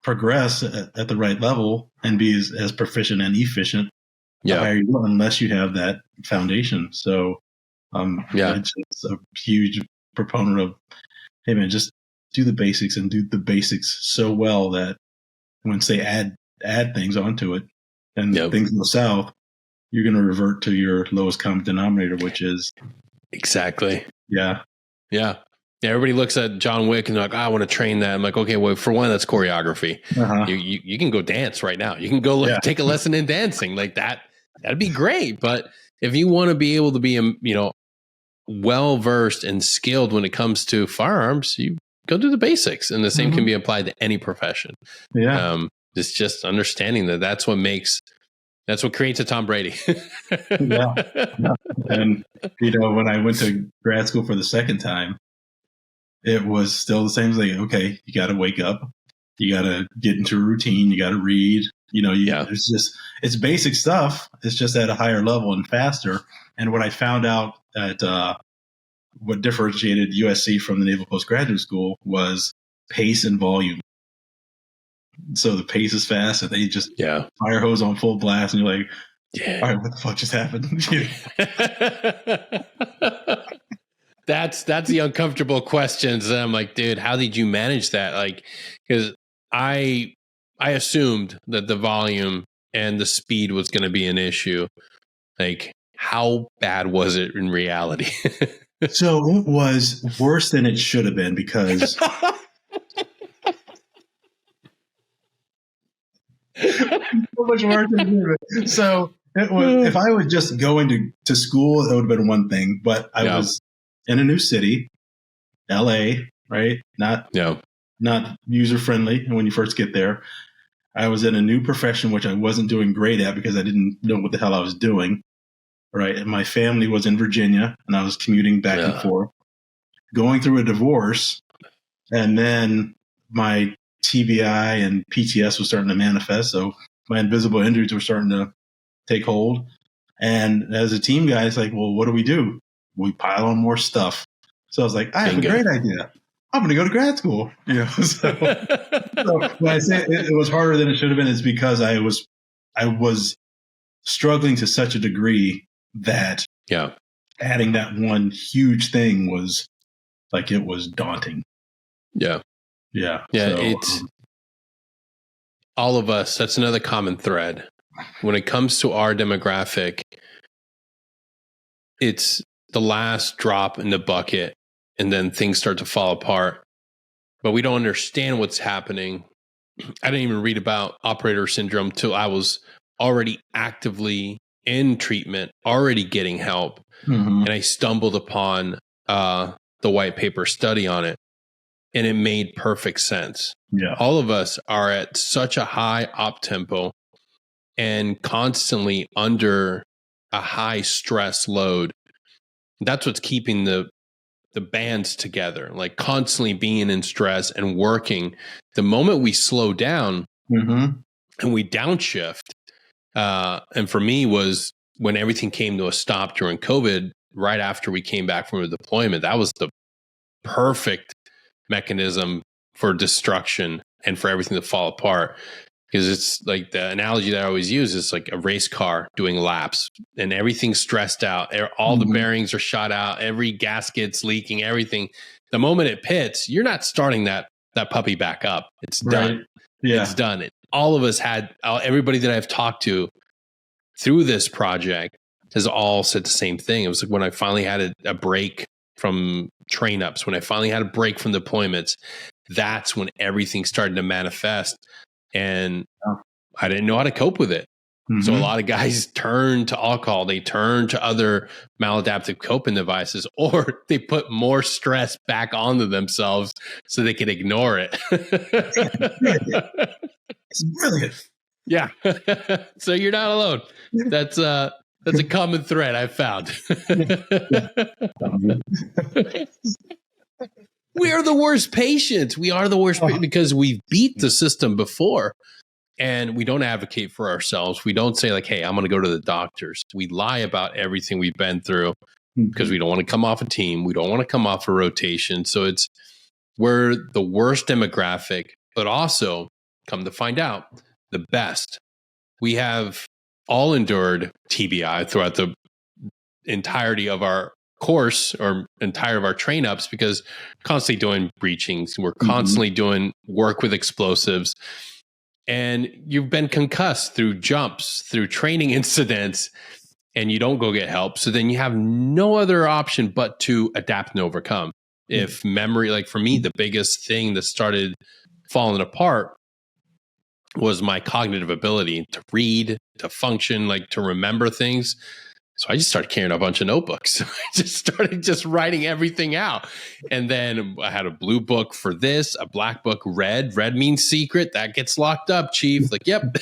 progress at the right level and be as proficient and efficient unless you have that foundation. So I'm just a huge proponent of, hey man, just do the basics, and do the basics so well that once they add things onto it and things go south, you're going to revert to your lowest common denominator, which is exactly. Yeah. Everybody looks at John Wick and they're like, I want to train that. I'm like, okay, well, for one, that's choreography. Uh-huh. You can go dance right now. You can go take a lesson in dancing like that. That'd be great. But if you want to be able to be, well-versed and skilled when it comes to firearms, you go do the basics, and the same can be applied to any profession. Yeah. It's just understanding that's what creates a Tom Brady. Yeah. And, when I went to grad school for the second time, it was still the same thing. Okay, you got to wake up. You got to get into a routine. You got to read. It's basic stuff. It's just at a higher level and faster. And what I found out at what differentiated USC from the Naval Postgraduate School was pace and volume. So the pace is fast, and they just fire hose on full blast, and you're like, all right, what the fuck just happened? That's the uncomfortable questions. And I'm like, dude, how did you manage that? Like, because I assumed that the volume and the speed was going to be an issue. Like, how bad was it in reality? So it was worse than it should have been, because so much worse than it. So it was, if I was just going to school, it would have been one thing. But I was in a new city, LA, right? Not user friendly when you first get there. I was in a new profession, which I wasn't doing great at because I didn't know what the hell I was doing. Right. And my family was in Virginia, and I was commuting back and forth, going through a divorce. And then my TBI and PTS was starting to manifest. So my invisible injuries were starting to take hold. And as a team guy, it's like, well, what do? We pile on more stuff. So I was like, I have a great idea. I'm going to go to grad school. So when I say it was harder than it should have been, it's because I was struggling to such a degree that adding that one huge thing was like it was daunting. Yeah. Yeah. Yeah. So, It's all of us. That's another common thread. When it comes to our demographic, it's the last drop in the bucket, and then things start to fall apart. But we don't understand what's happening. I didn't even read about operator syndrome till I was already actively in treatment, already getting help. mhm. And I stumbled upon the white paper study on it, and it made perfect sense. Yeah. All of us are at such a high op tempo and constantly under a high stress load. That's what's keeping the bands together, like constantly being in stress and working. The moment we slow down Mhm. and we downshift, and for me was when everything came to a stop during COVID, right after we came back from a deployment. That was the perfect mechanism for destruction and for everything to fall apart. Because it's like the analogy that I always use is like a race car doing laps, and everything's stressed out. All the Mhm. bearings are shot out. Every gasket's leaking. Everything. The moment it pits, you're not starting that puppy back up. It's Right. done. Yeah. It's done. All of us had. Everybody that I've talked to through this project has all said the same thing. It was like when I finally had a break from train ups, when I finally had a break from deployments, that's when everything started to manifest. And I didn't know how to cope with it. Mhm. So a lot of guys turn to alcohol, they turn to other maladaptive coping devices, or they put more stress back onto themselves so they can ignore it. It's brilliant. Yeah. So you're not alone. That's a common thread I've found. We are the worst patients. We are the worst because we've beat the system before. And we don't advocate for ourselves. We don't say like, hey, I'm going to go to the doctors. We lie about everything we've been through because we don't want to come off a team. We don't want to come off a rotation. So we're the worst demographic, but also come to find out the best. We have all endured TBI throughout the entirety of our course or entire of our train ups because constantly doing breachings. We're constantly doing work with explosives. And you've been concussed through jumps, through training incidents, and you don't go get help. So then you have no other option but to adapt and overcome. If memory, like for me, the biggest thing that started falling apart was my cognitive ability to read, to function, like to remember things. So I just started carrying a bunch of notebooks. I just started just writing everything out. And then I had a blue book for this, a black book, red. Red means secret. That gets locked up, chief. Like, yep.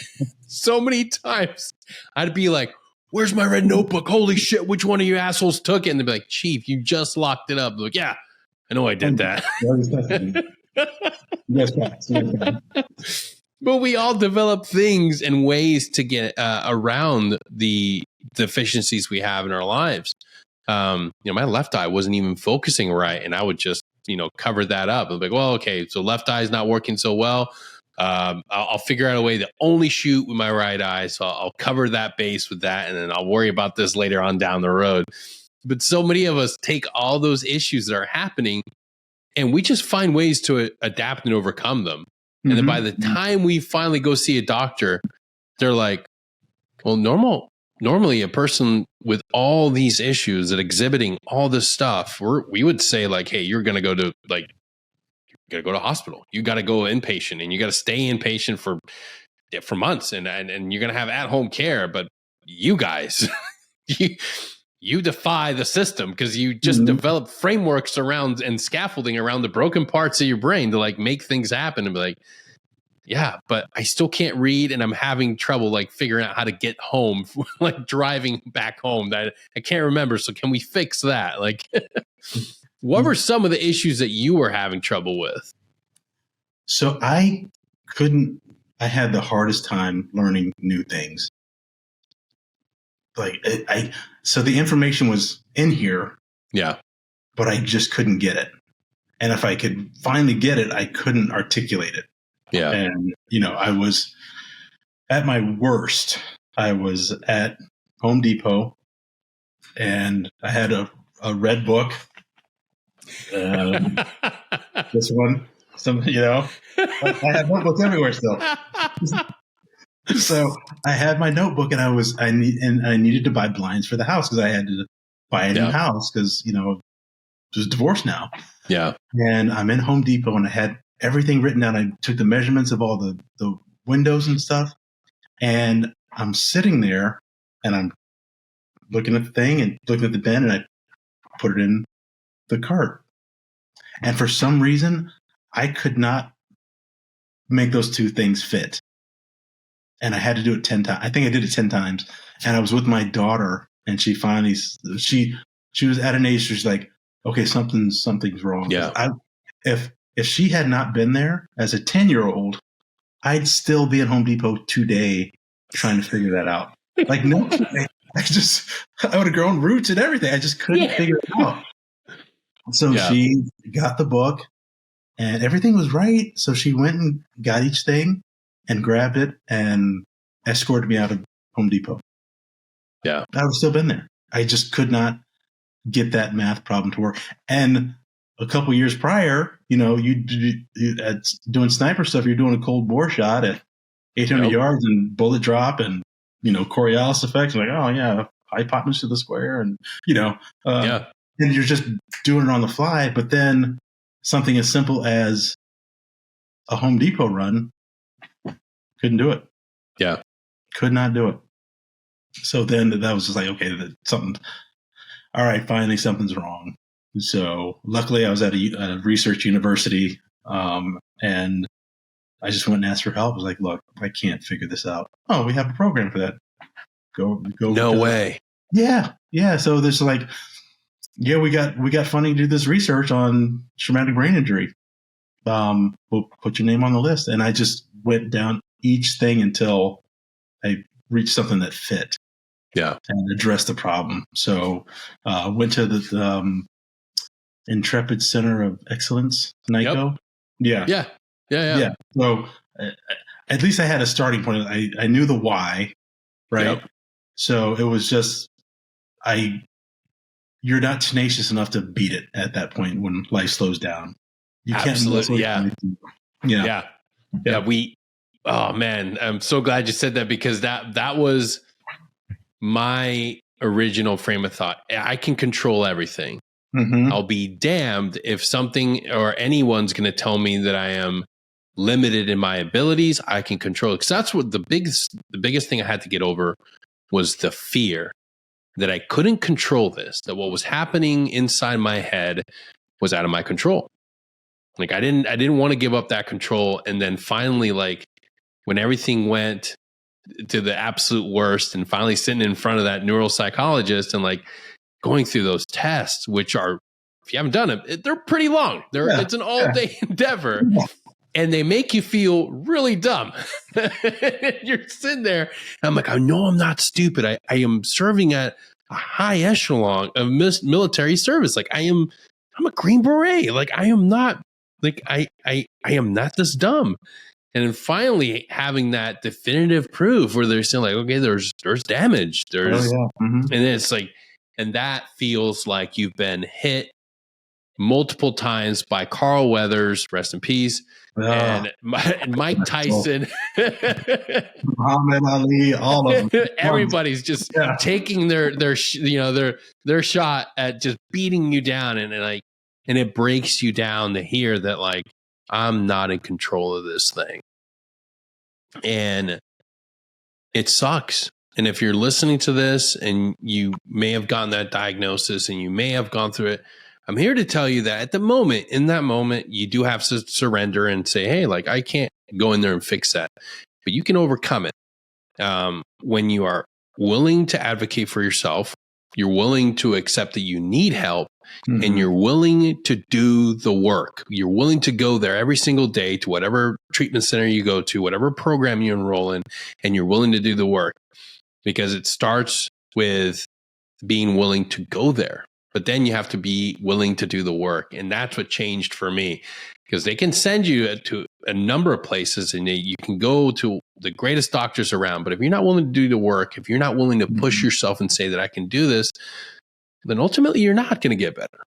So many times I'd be like, where's my red notebook? Holy shit, which one of you assholes took it? And they'd be like, chief, you just locked it up. I'm like, yeah, I know I did that. But we all develop things and ways to get around the deficiencies we have in our lives. My left eye wasn't even focusing right, and I would just, cover that up. I'm like, well, okay, so left eye is not working so well. I'll figure out a way to only shoot with my right eye, so I'll cover that base with that, and then I'll worry about this later on down the road. But so many of us take all those issues that are happening, and we just find ways to adapt and overcome them. And then by the time we finally go see a doctor, they're like, well, normally a person with all these issues that exhibiting all this stuff, we would say like, hey, you're going to go to hospital. You got to go inpatient and you got to stay inpatient for months and you're going to have at-home care. But you guys, you defy the system because you just develop frameworks around and scaffolding around the broken parts of your brain to like make things happen and be like, yeah, but I still can't read and I'm having trouble like figuring out how to get home, like driving back home. That I can't remember. So can we fix that? Like, what were some of the issues that you were having trouble with? So I had the hardest time learning new things. Like so the information was in here. Yeah. But I just couldn't get it. And if I could finally get it, I couldn't articulate it. Yeah. And, I was at my worst. I was at Home Depot and I had a red book Um, this one, I have notebooks everywhere still. So I had my notebook, and I needed to buy blinds for the house because I had to buy a new house because just divorced now. Yeah. And I'm in Home Depot, and I had everything written down. I took the measurements of all the windows and stuff, and I'm sitting there, and I'm looking at the thing and looking at the bin, and I put it in the cart. And for some reason, I could not make those two things fit. And I had to do it 10 times. I think I did it 10 times. And I was with my daughter, and she finally, she was at an age, she's like, okay, something's wrong. Yeah. If she had not been there as a 10-year-old, I'd still be at Home Depot today trying to figure that out. Like, no, I would have grown roots and everything. I just couldn't figure it out. So she got the book, and everything was right. So she went and got each thing and grabbed it and escorted me out of Home Depot. Yeah. I would have still been there. I just could not get that math problem to work. And a couple years prior, you doing sniper stuff, you're doing a cold bore shot at 800 yards and bullet drop and, Coriolis effects. Like, oh, yeah, hypotenuse to the square. And, and you're just doing it on the fly. But then something as simple as a Home Depot run, couldn't do it. Yeah. Could not do it. So then that was just like, okay, all right, finally something's wrong. So luckily I was at a research university, and I just went and asked for help. I was like, look, I can't figure this out. Oh, we have a program for that. Go. No way. Yeah. Yeah. So there's like, we got funding to do this research on traumatic brain injury. We'll put your name on the list. And I just went down each thing until I reached something that fit. Yeah. And addressed the problem. So went to the Intrepid Center of Excellence, NICO. Yep. Yeah. So at least I had a starting point. I knew the why, right? Yep. So it was just you're not tenacious enough to beat it at that point when life slows down. You Absolutely. can't. Yeah. Oh man, I'm so glad you said that, because that was my original frame of thought. I can control everything. Mm-hmm. I'll be damned if something or anyone's going to tell me that I am limited in my abilities. I can control it. Because that's what the biggest thing I had to get over was the fear that I couldn't control this, that what was happening inside my head was out of my control. Like I didn't want to give up that control. And then finally, like when everything went to the absolute worst, and finally sitting in front of that neuropsychologist and like going through those tests, which are, if you haven't done it, they're pretty long. It's an all-day endeavor, and they make you feel really dumb. You're sitting there, and I'm like, I know I'm not stupid. I am serving at a high echelon of military service. Like I'm a Green Beret. Like I am not, like I am not this dumb. And then finally having that definitive proof where they're saying like, okay, there's damage. And then it's like, and that feels like you've been hit multiple times by Carl Weathers, rest in peace, and Mike Tyson, Muhammad Ali, all of them. Everybody's just taking their shot at just beating you down, and it breaks you down to hear that like I'm not in control of this thing. And it sucks. And if you're listening to this and you may have gotten that diagnosis and you may have gone through it, I'm here to tell you that in that moment, you do have to surrender and say, hey, like I can't go in there and fix that, but you can overcome it. When you are willing to advocate for yourself, you're willing to accept that you need help, and you're willing to do the work. You're willing to go there every single day to whatever treatment center you go to, whatever program you enroll in, and you're willing to do the work, because it starts with being willing to go there. But then you have to be willing to do the work. And that's what changed for me, because they can send you to a number of places and you can go to the greatest doctors around. But if you're not willing to do the work, if you're not willing to push yourself and say that I can do this, then ultimately you're not going to get better.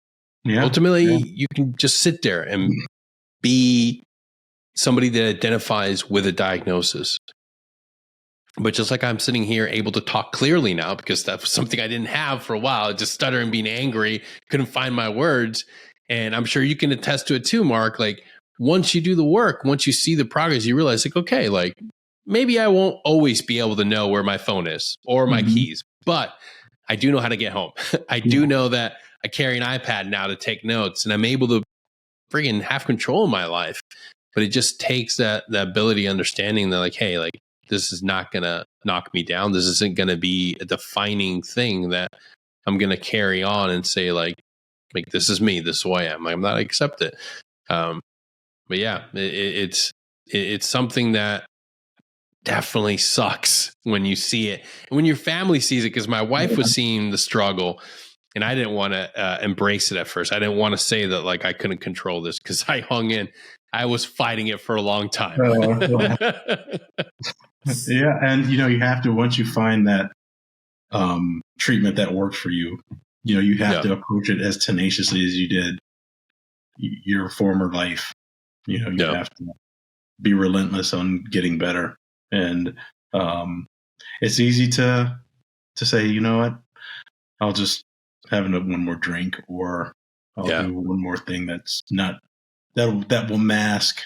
Yeah. Ultimately, Yeah. you can just sit there and be somebody that identifies with a diagnosis. But just like I'm sitting here able to talk clearly now, because that was something I didn't have for a while, just stuttering, being angry, couldn't find my words. And I'm sure you can attest to it too, Mark. Like once you do the work, once you see the progress, you realize like, okay, like maybe I won't always be able to know where my phone is or my keys, but I do know how to get home. I do know that I carry an iPad now to take notes, and I'm able to friggin' have control of my life. But it just takes that ability, understanding that like, hey, like this is not gonna knock me down. This isn't gonna be a defining thing that I'm gonna carry on and say like this is me. This is who I am. I'm not accept it. But yeah, it's something that definitely sucks when you see it and when your family sees it. Because my wife was seeing the struggle, and I didn't want to embrace it at first. I didn't want to say that like I couldn't control this because I hung in. I was fighting it for a long time. Yeah, and you have to, once you find that treatment that works for you, you have to approach it as tenaciously as you did your former life. You have to be relentless on getting better, and it's easy to say, you know what, I'll just have one more drink, or I'll do one more thing that's not that will mask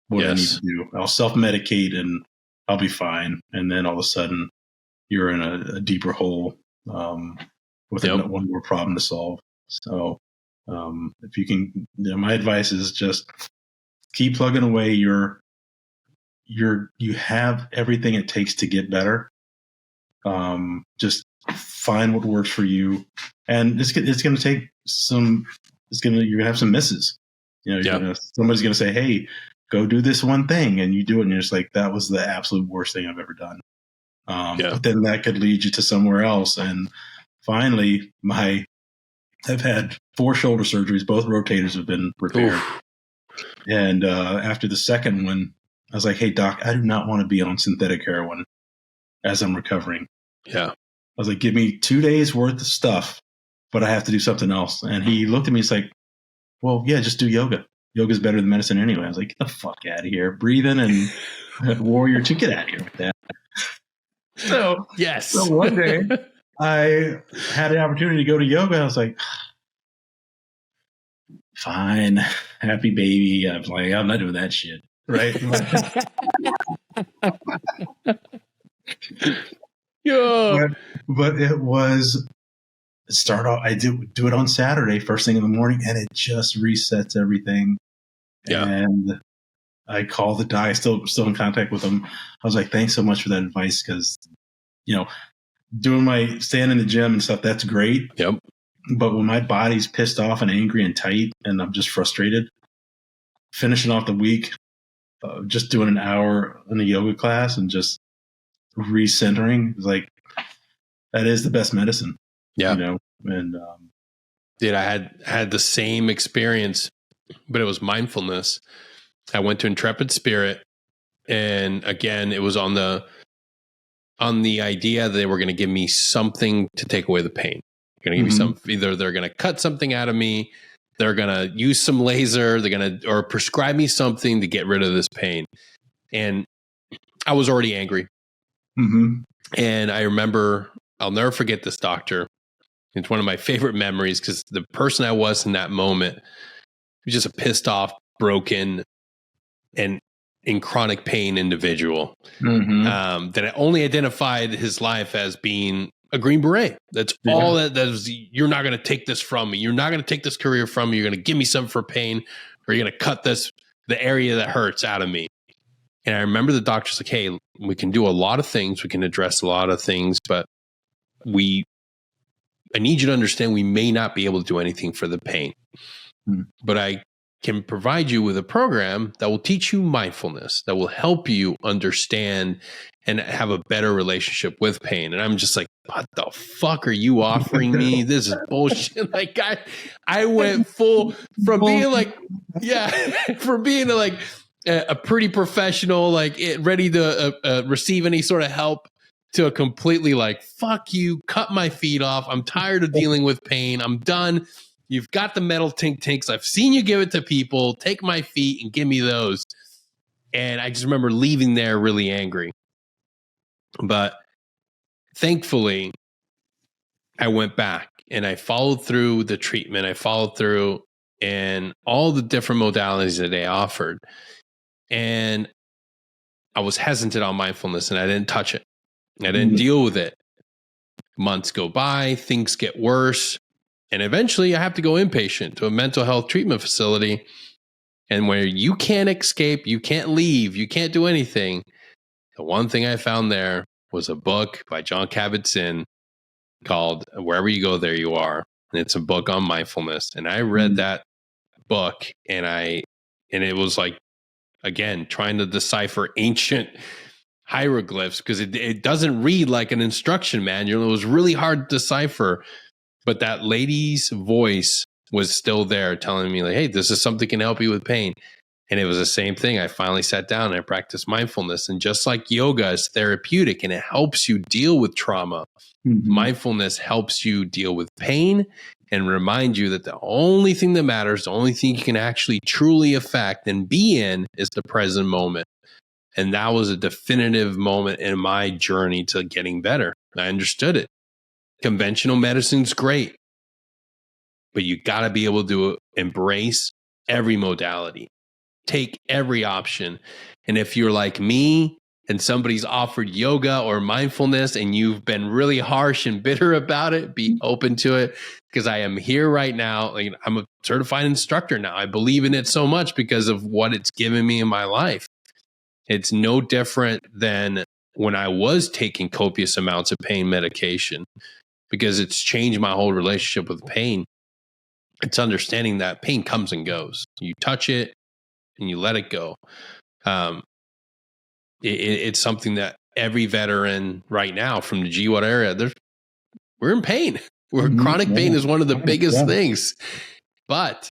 what I need to do. I'll self-medicate and I'll be fine. And then all of a sudden you're in a deeper hole with one more problem to solve. So if you can, my advice is just keep plugging away. You have everything it takes to get better. Just find what works for you. And it's going to take you're going to have some misses. Somebody's going to say, hey, go do this one thing, and you do it, and you're just like, that was the absolute worst thing I've ever done. But then that could lead you to somewhere else. And finally, I've had 4 shoulder surgeries. Both rotators have been repaired. Oof. And after the second one, I was like, hey, doc, I do not want to be on synthetic heroin as I'm recovering. Yeah. I was like, give me 2 days worth of stuff, but I have to do something else. And he looked at me, he's like, well, yeah, just do yoga. Yoga's better than medicine anyway. I was like, get the fuck out of here. Breathing and warrior to get out of here with that. So one day I had an opportunity to go to yoga. I was like, fine, happy baby. I'm like, I'm not doing that shit. Right. But it was start off. I do it on Saturday, first thing in the morning, and it just resets everything. Yeah. And I call the guy, still in contact with him. I was like, thanks so much for that advice, because doing my staying in the gym and stuff, that's great. Yep. But when my body's pissed off and angry and tight, and I'm just frustrated, finishing off the week, just doing an hour in a yoga class and just recentering is like, that is the best medicine. Yeah. And dude, I had the same experience, but it was mindfulness. I went to Intrepid Spirit, and again, it was on the idea that they were going to give me something to take away the pain. They're going to give me either they're going to cut something out of me, they're going to use some laser, or prescribe me something to get rid of this pain. And I was already angry. And I remember, I'll never forget this doctor. It's one of my favorite memories, because the person I was in that moment was just a pissed off, broken, and in chronic pain individual that only identified his life as being a Green Beret. That's all that is. You're not going to take this from me. You're not going to take this career from me. You're going to give me something for pain, or you're going to cut the area that hurts out of me. And I remember the doctor's like, hey, we can do a lot of things. We can address a lot of things, but I need you to understand we may not be able to do anything for the pain. But I can provide you with a program that will teach you mindfulness, that will help you understand and have a better relationship with pain. And I'm just like, what the fuck are you offering me? This is bullshit. Like I went full from being like, from being like a pretty professional, like ready to receive any sort of help, to a completely like, fuck you, cut my feet off. I'm tired of dealing with pain. I'm done. You've got the metal tink tinks. I've seen you give it to people. Take my feet and give me those. And I just remember leaving there really angry. But thankfully, I went back and I followed through the treatment. I followed through and all the different modalities that they offered. And I was hesitant on mindfulness and I didn't touch it. I didn't deal with it. Months go by, things get worse. And eventually I have to go inpatient to a mental health treatment facility. And where you can't escape, you can't leave, you can't do anything. The one thing I found there was a book by John Kabat-Zinn called Wherever You Go, There You Are. And it's a book on mindfulness. And I read that book and it was like, again, trying to decipher ancient hieroglyphs because it doesn't read like an instruction manual. It was really hard to decipher. But that lady's voice was still there telling me like, hey, this is something that can help you with pain. And it was the same thing. I finally sat down and I practiced mindfulness. And just like yoga is therapeutic and it helps you deal with trauma, mindfulness helps you deal with pain and remind you that the only thing that matters, the only thing you can actually truly affect and be in is the present moment. And that was a definitive moment in my journey to getting better. I understood it. Conventional medicine's great, but you got to be able to embrace every modality, take every option. And if you're like me and somebody's offered yoga or mindfulness and you've been really harsh and bitter about it, be open to it because I am here right now. Like, I'm a certified instructor now. I believe in it so much because of what it's given me in my life. It's no different than when I was taking copious amounts of pain medication because it's changed my whole relationship with pain. It's understanding that pain comes and goes. You touch it and you let it go. It's something that every veteran right now from the GWAT area, we're in pain. Chronic pain is one of the biggest things, but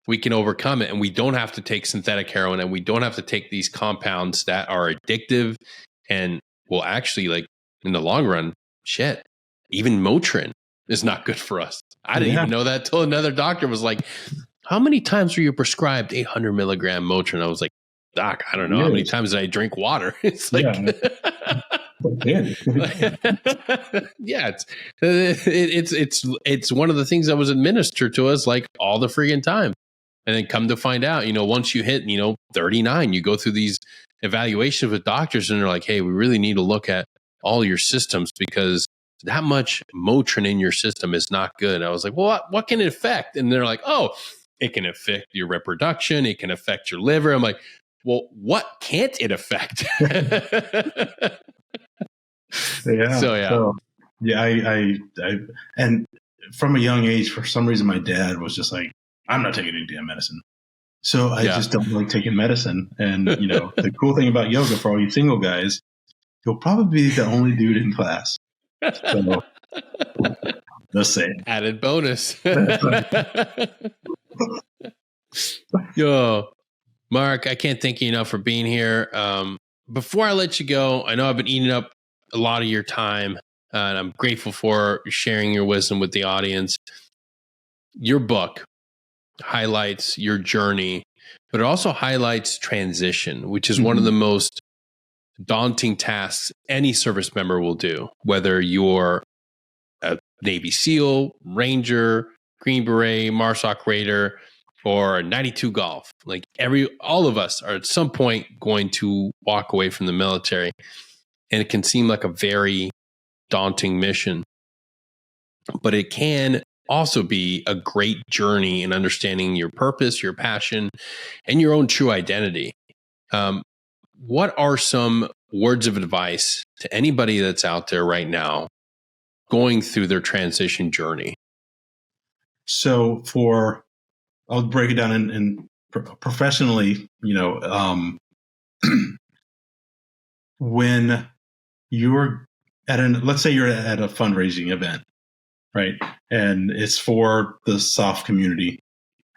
we can overcome it. And we don't have to take synthetic heroin and we don't have to take these compounds that are addictive and will actually, like, in the long run, even Motrin is not good for us. I didn't even know that till another doctor was like, how many times were you prescribed 800 milligram Motrin? I was like, doc, I don't know. How many times did I drink water? It's like, it's one of the things that was administered to us like all the freaking time. And then come to find out, once you hit, 39, you go through these evaluations with doctors and they're like, hey, we really need to look at all your systems because that much Motrin in your system is not good. I was like, well, what can it affect? And they're like, oh, it can affect your reproduction. It can affect your liver. I'm like, well, what can't it affect? I and from a young age, for some reason, my dad was just like, I'm not taking any damn medicine. So I just don't like taking medicine. And, the cool thing about yoga for all you single guys, you'll probably be the only dude in class. So, let's say. Added bonus. Yo, Mark, I can't thank you enough for being here. Before I let you go, I know I've been eating up a lot of your time, and I'm grateful for sharing your wisdom with the audience. Your book highlights your journey, but it also highlights transition, which is one of the most daunting tasks any service member will do, whether you're a Navy SEAL, Ranger, Green Beret, MARSOC Raider, or 92 Golf. Like all of us are at some point going to walk away from the military. And it can seem like a very daunting mission, but it can also be a great journey in understanding your purpose, your passion, and your own true identity. What are some words of advice to anybody that's out there right now going through their transition journey? So I'll break it down in professionally, when you're let's say you're at a fundraising event, right? And it's for the soft community.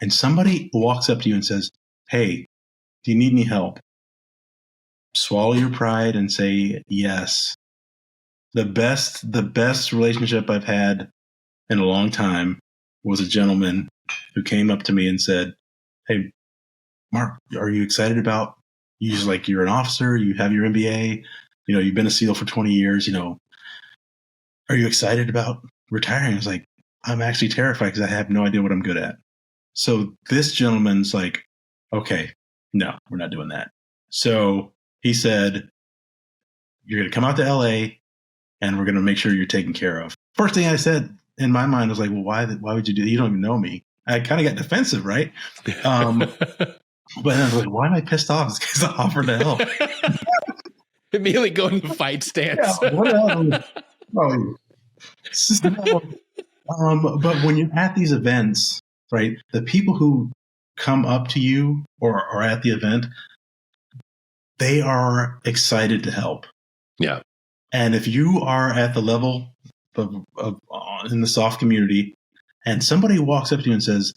And somebody walks up to you and says, hey, do you need any help? Swallow your pride and say yes. The best relationship I've had in a long time was a gentleman who came up to me and said, "Hey, Mark, are you excited about, you're an officer, you have your MBA, you've been a SEAL for 20 years, are you excited about retiring?" I was like, "I'm actually terrified because I have no idea what I'm good at." So this gentleman's like, "Okay, no, we're not doing that." So he said, "You're going to come out to LA and we're going to make sure you're taken care of." First thing I said in my mind was like, "Well, why would you do that? You don't even know me." I kind of got defensive, right? But I was like, why am I pissed off? This guy's offered to help. Immediately go into fight stance. Yeah, what else? But when you're at these events, right, the people who come up to you or are at the event, they are excited to help. Yeah. And if you are at the level of in the soft community and somebody walks up to you and says,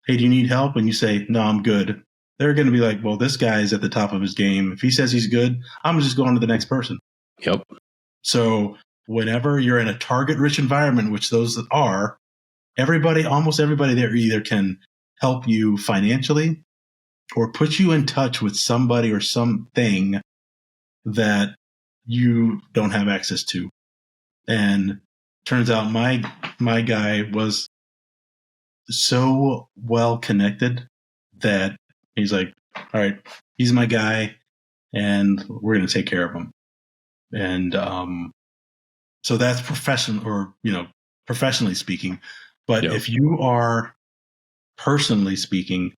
"Hey, do you need help?" and you say, "No, I'm good," they're going to be like, "Well, this guy's at the top of his game. If he says he's good, I'm just going to the next person." Yep. So whenever you're in a target-rich environment, which those are, almost everybody there either can help you financially or put you in touch with somebody or something that you don't have access to. And turns out my guy was so well connected that he's like, "All right, he's my guy and we're going to take care of him." And so that's professionally speaking. But Yep. if you are personally speaking,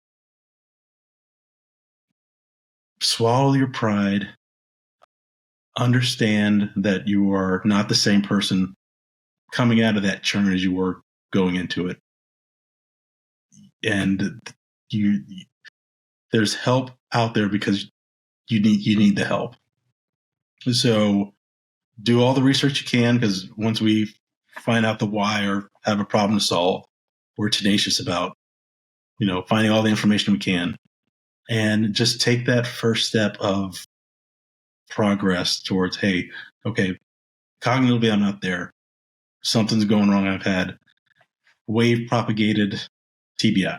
swallow your pride, understand that you are not the same person coming out of that churn as you were going into it. And there's help out there because you need the help. So do all the research you can, because once we find out the why or have a problem to solve, we're tenacious about, finding all the information we can, and just take that first step of progress towards, hey, okay, cognitively I'm not there. Something's going wrong. I've had wave propagated TBI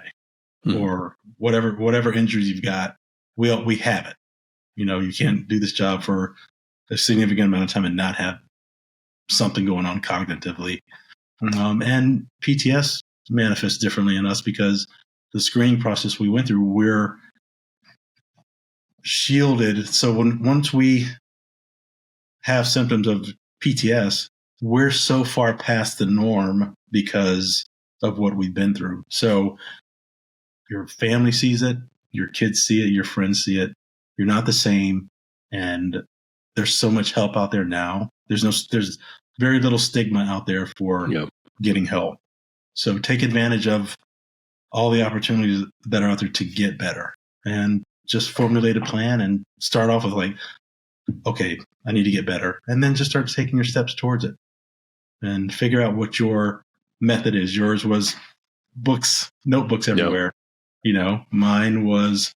or whatever injuries you've got. We have it. You can't do this job for a significant amount of time and not have something going on cognitively. And PTS manifests differently in us because the screening process we went through, we're shielded. So once we have symptoms of PTS, we're so far past the norm because of what we've been through. So your family sees it, your kids see it, your friends see it. You're not the same. And there's so much help out there now. There's very little stigma out there for getting help. So take advantage of all the opportunities that are out there to get better, and just formulate a plan and start off with like, okay, I need to get better. And then just start taking your steps towards it and figure out what your method is. Yours was notebooks everywhere. Mine was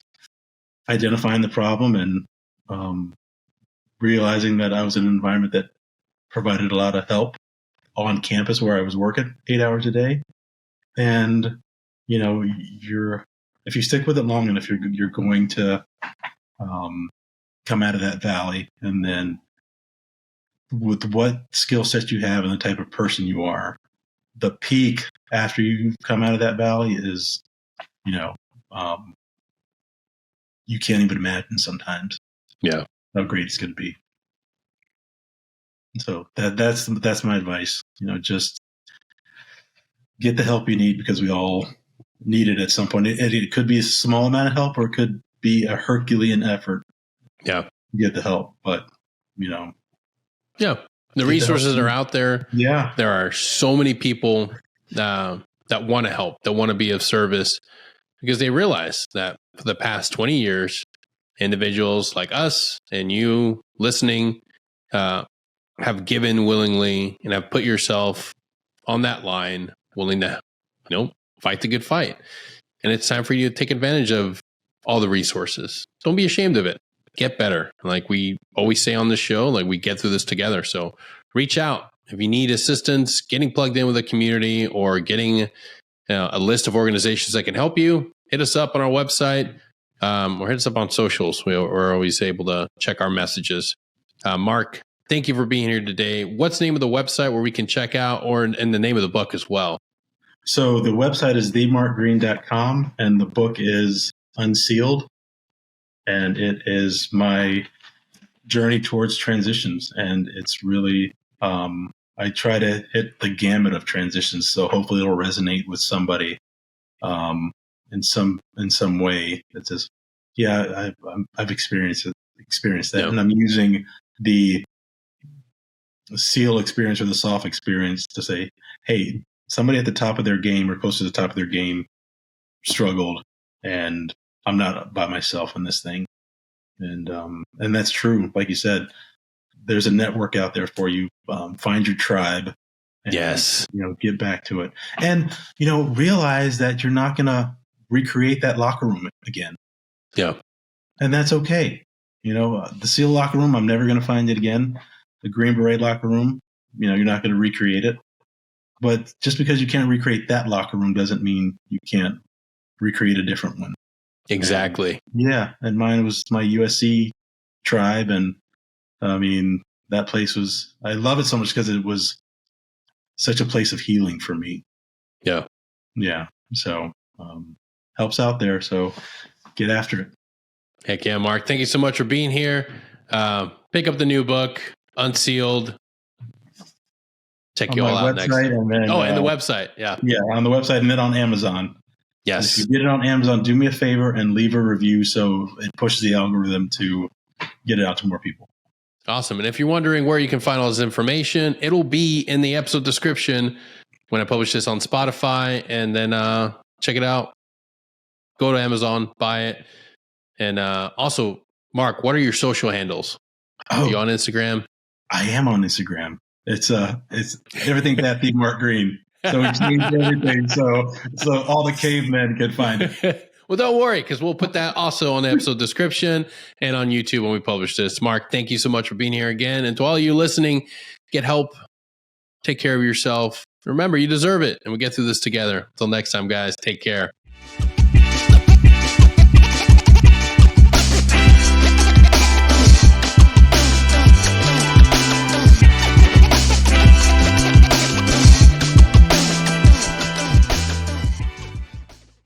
identifying the problem and realizing that I was in an environment that provided a lot of help on campus where I was working 8 hours a day. And, if you stick with it long enough, you're going to come out of that valley. And then with what skill set you have and the type of person you are, the peak after you come out of that valley is, you can't even imagine sometimes how great it's going to be. So that's my advice. Just get the help you need, because we all need it at some point. It could be a small amount of help, or it could be a Herculean effort. Yeah. To get the help, but the resources are out there. Yeah, there are so many people that want to help, that want to be of service, because they realize that for the past 20 years, individuals like us and you listening have given willingly and have put yourself on that line, willing to fight the good fight. And it's time for you to take advantage of all the resources. Don't be ashamed of it. Get better. Like we always say on the show, like we get through this together. So reach out if you need assistance getting plugged in with a community or getting a list of organizations that can help you, hit us up on our website or hit us up on socials. We're always able to check our messages. Mark, thank you for being here today. What's the name of the website where we can check out, or and the name of the book as well? So the website is themarkgreene.com, and the book is Unsealed, and it is my journey towards transitions. And it's really, I try to hit the gamut of transitions, so hopefully it'll resonate with somebody in some way that says, yeah, I've experienced that, Yeah. and I'm using the SEAL experience or the SOF experience to say, hey, somebody at the top of their game or close to the top of their game struggled, and I'm not by myself in this thing. And that's true. Like you said, there's a network out there for you. Find your tribe. And, Yes. Get back to it. And, realize that you're not going to recreate that locker room again. Yeah. And that's okay. The SEAL locker room, I'm never going to find it again. The Green Beret locker room, you're not going to recreate it. But just because you can't recreate that locker room doesn't mean you can't recreate a different one. Exactly. And mine was my USC tribe. And that place I love it so much because it was such a place of healing for me. Yeah. Yeah. So helps out there. So get after it. Heck yeah, Mark. Thank you so much for being here. Pick up the new book, Unsealed. Check On you all my out next website time. and then, and the website. Yeah. Yeah, on the website and then on Amazon. Yes. If you get it on Amazon, do me a favor and leave a review so it pushes the algorithm to get it out to more people. Awesome. And if you're wondering where you can find all this information, it'll be in the episode description when I publish this on Spotify. And then check it out. Go to Amazon, buy it. And also, Mark, what are your social handles? Are you on Instagram? I am on Instagram. It's everything that the Mark Greene. So we changed everything so all the cavemen can find it. Well, don't worry, because we'll put that also on the episode description and on YouTube when we publish this. Mark, thank you so much for being here again. And to all of you listening, get help. Take care of yourself. Remember, you deserve it. And we get through this together. Until next time, guys, take care.